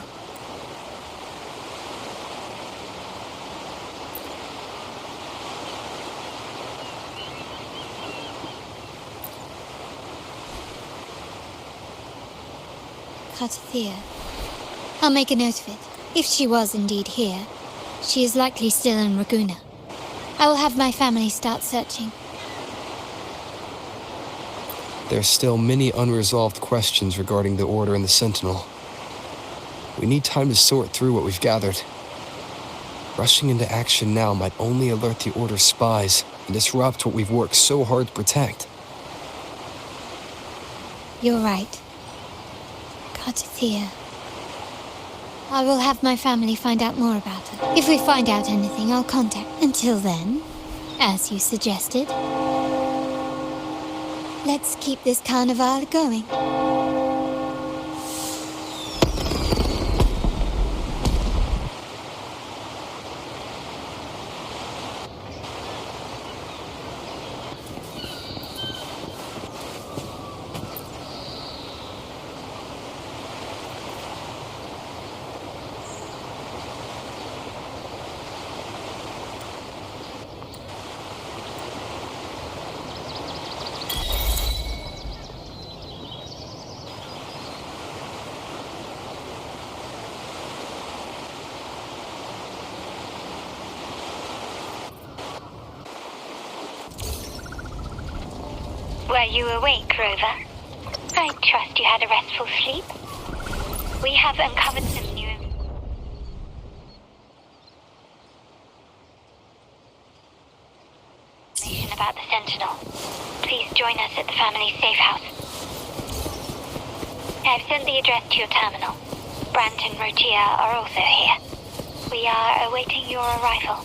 Cartathea. I'll make a note of it. If she was indeed here, she is likely still in Raguna. I will have my family start searching. There's still many unresolved questions regarding the Order and the Sentinel. We need time to sort through what we've gathered. Rushing into action now might only alert the Order's spies and disrupt what we've worked so hard to protect. You're right. Cartathea. I will have my family find out more about her. If we find out anything, I'll contact. Until then, as you suggested, let's keep this carnival going. Were you awake, Rover? I trust you had a restful sleep. We have uncovered some new information about the Sentinel. Please join us at the family safe house. I've sent the address to your terminal. Brant and Rotia are also here. We are awaiting your arrival.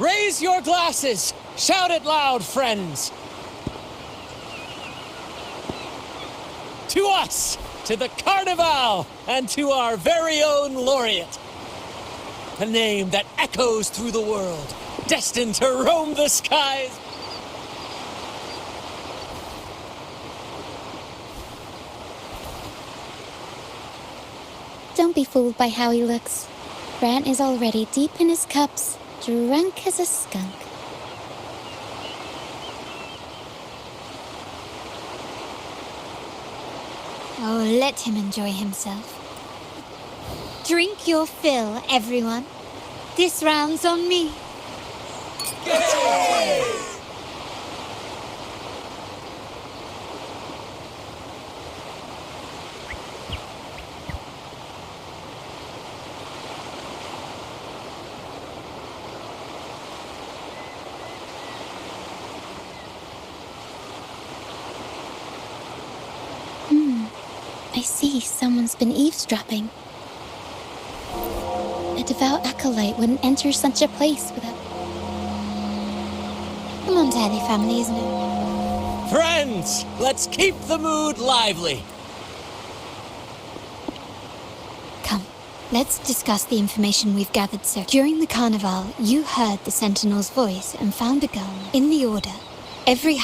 Raise your glasses! Shout it loud, friends! To us! To the Carnival! And to our very own laureate! A name that echoes through the world, destined to roam the skies! Don't be fooled by how he looks. Brant is already deep in his cups, drunk as a skunk. Oh, let him enjoy himself. Drink your fill, everyone. This round's on me. I see someone's been eavesdropping. A devout acolyte wouldn't enter such a place without... The Montelli family is new. Friends, let's keep the mood lively. Come, let's discuss the information we've gathered so. During the carnival, you heard the Sentinel's voice and found a girl in the Order.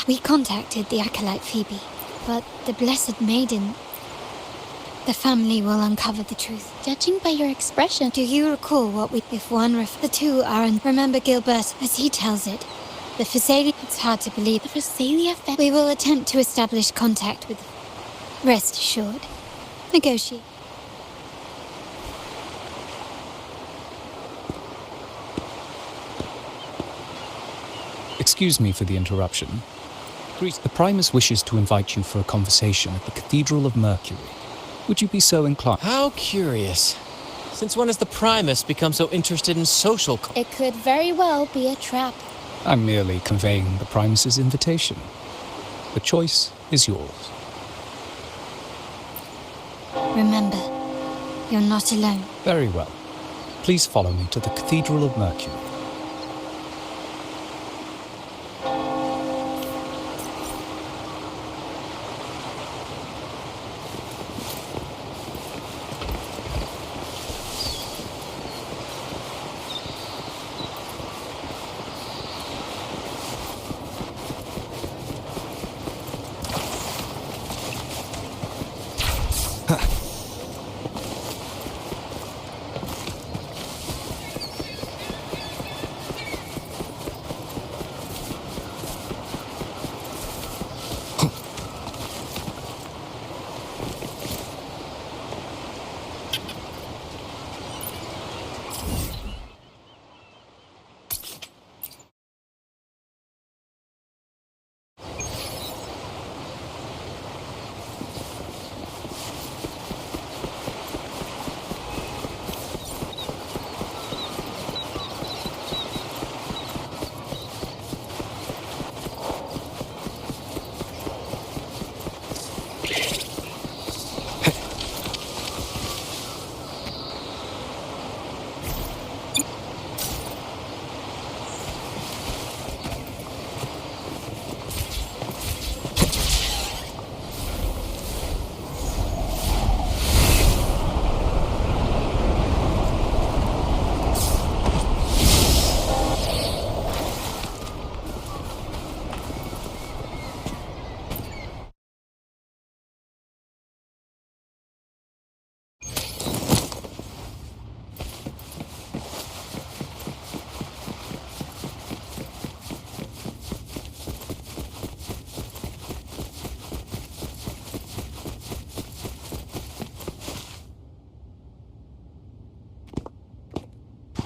We contacted the acolyte Phoebe, but the Blessed Maiden... The family will uncover the truth. Judging by your expression... Do you recall what we... If one the two are in... Remember Gilbert, as he tells it. The Phasalia... It's hard to believe. The Phasalia... We will attempt to establish contact with... Rest assured. Negotiate. Excuse me for the interruption. The Primus wishes to invite you for a conversation at the Cathedral of Mercury. Would you be so inclined? How curious. Since when has the Primus become so interested in social... It could very well be a trap. I'm merely conveying the Primus's invitation. The choice is yours. Remember, you're not alone. Very well. Please follow me to the Cathedral of Mercury.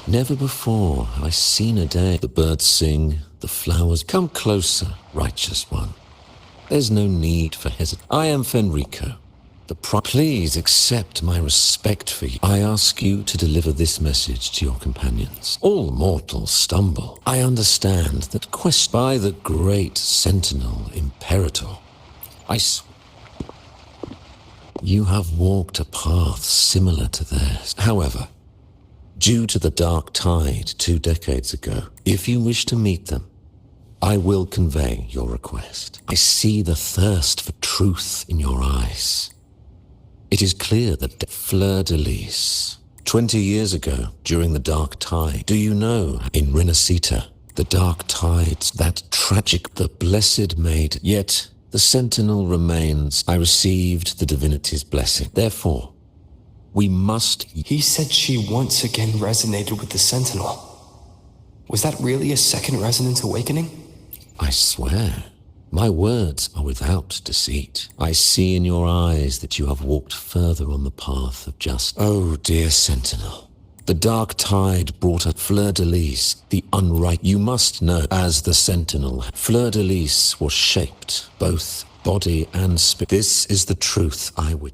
Never before have I seen a day. The birds sing, the flowers. Come closer, righteous one. There's no need for hesitation. I am Fenrico. Please accept my respect for you. I ask you to deliver this message to your companions. All mortals stumble. I understand that quest by the great Sentinel Imperator. You have walked a path similar to theirs. However, due to the dark tide 2 decades ago, if you wish to meet them, I will convey your request. I see the thirst for truth in your eyes. It is clear that Fleur-de-Lis, 20 years ago, during the dark tide, do you know, in Renacita, the dark tides, that tragic, the blessed maid, yet the sentinel remains. I received the divinity's blessing. Therefore, we must... He said she once again resonated with the Sentinel. Was that really a second resonance awakening? I swear, my words are without deceit. I see in your eyes that you have walked further on the path of justice. Oh, dear Sentinel. The dark tide brought a Fleur-de-Lis, the unright. You must know, as the Sentinel, Fleur-de-Lis was shaped, both body and spirit. This is the truth I would...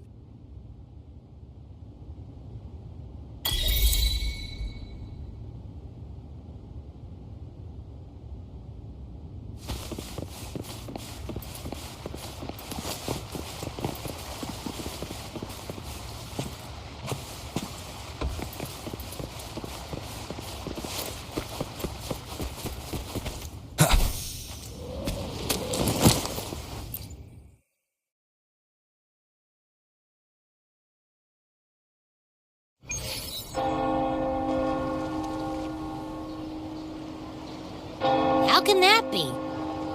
How can that be?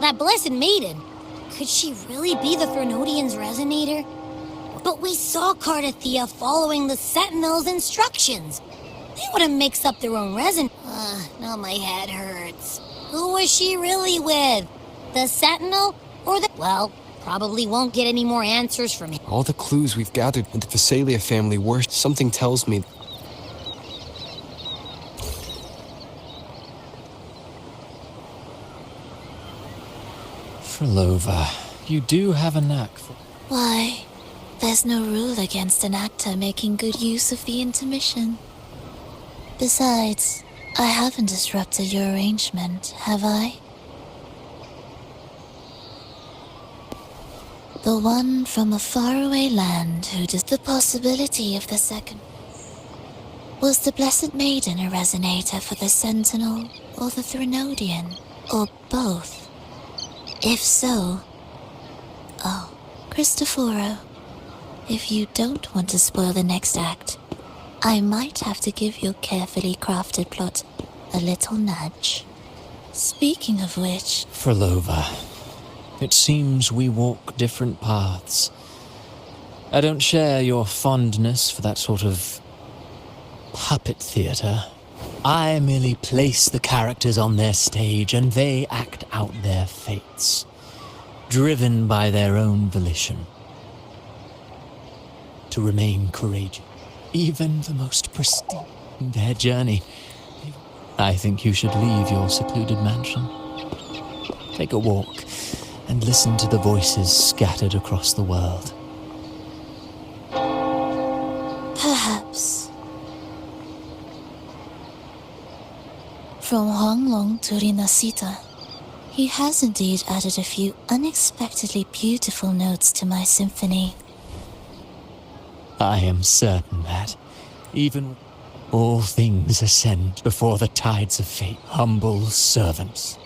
That blessed maiden. Could she really be the Threnodian's resonator? But we saw Cardathia following the Sentinel's instructions. They would have mixed up their own resin. Now my head hurts. Who was she really with? The Sentinel or the... Well, probably won't get any more answers from him. All the clues we've gathered with the Visalia family were... Something tells me... Frolova, you do have a knack for... Why, there's no rule against an actor making good use of the intermission. Besides, I haven't disrupted your arrangement, have I? The one from a faraway land who does the possibility of the second. Was the Blessed Maiden a resonator for the Sentinel or the Threnodian, or both? If so... Oh, Cristoforo, if you don't want to spoil the next act, I might have to give your carefully crafted plot a little nudge. Speaking of which... Frolova, it seems we walk different paths. I don't share your fondness for that sort of puppet theatre. I merely place the characters on their stage and they act out their fates, driven by their own volition. To remain courageous, even the most pristine in their journey. I think you should leave your secluded mansion. Take a walk and listen to the voices scattered across the world. Perhaps. From Huanglong to Rinasita, he has indeed added a few unexpectedly beautiful notes to my symphony. I am certain that, even all things ascend before the tides of fate, humble servants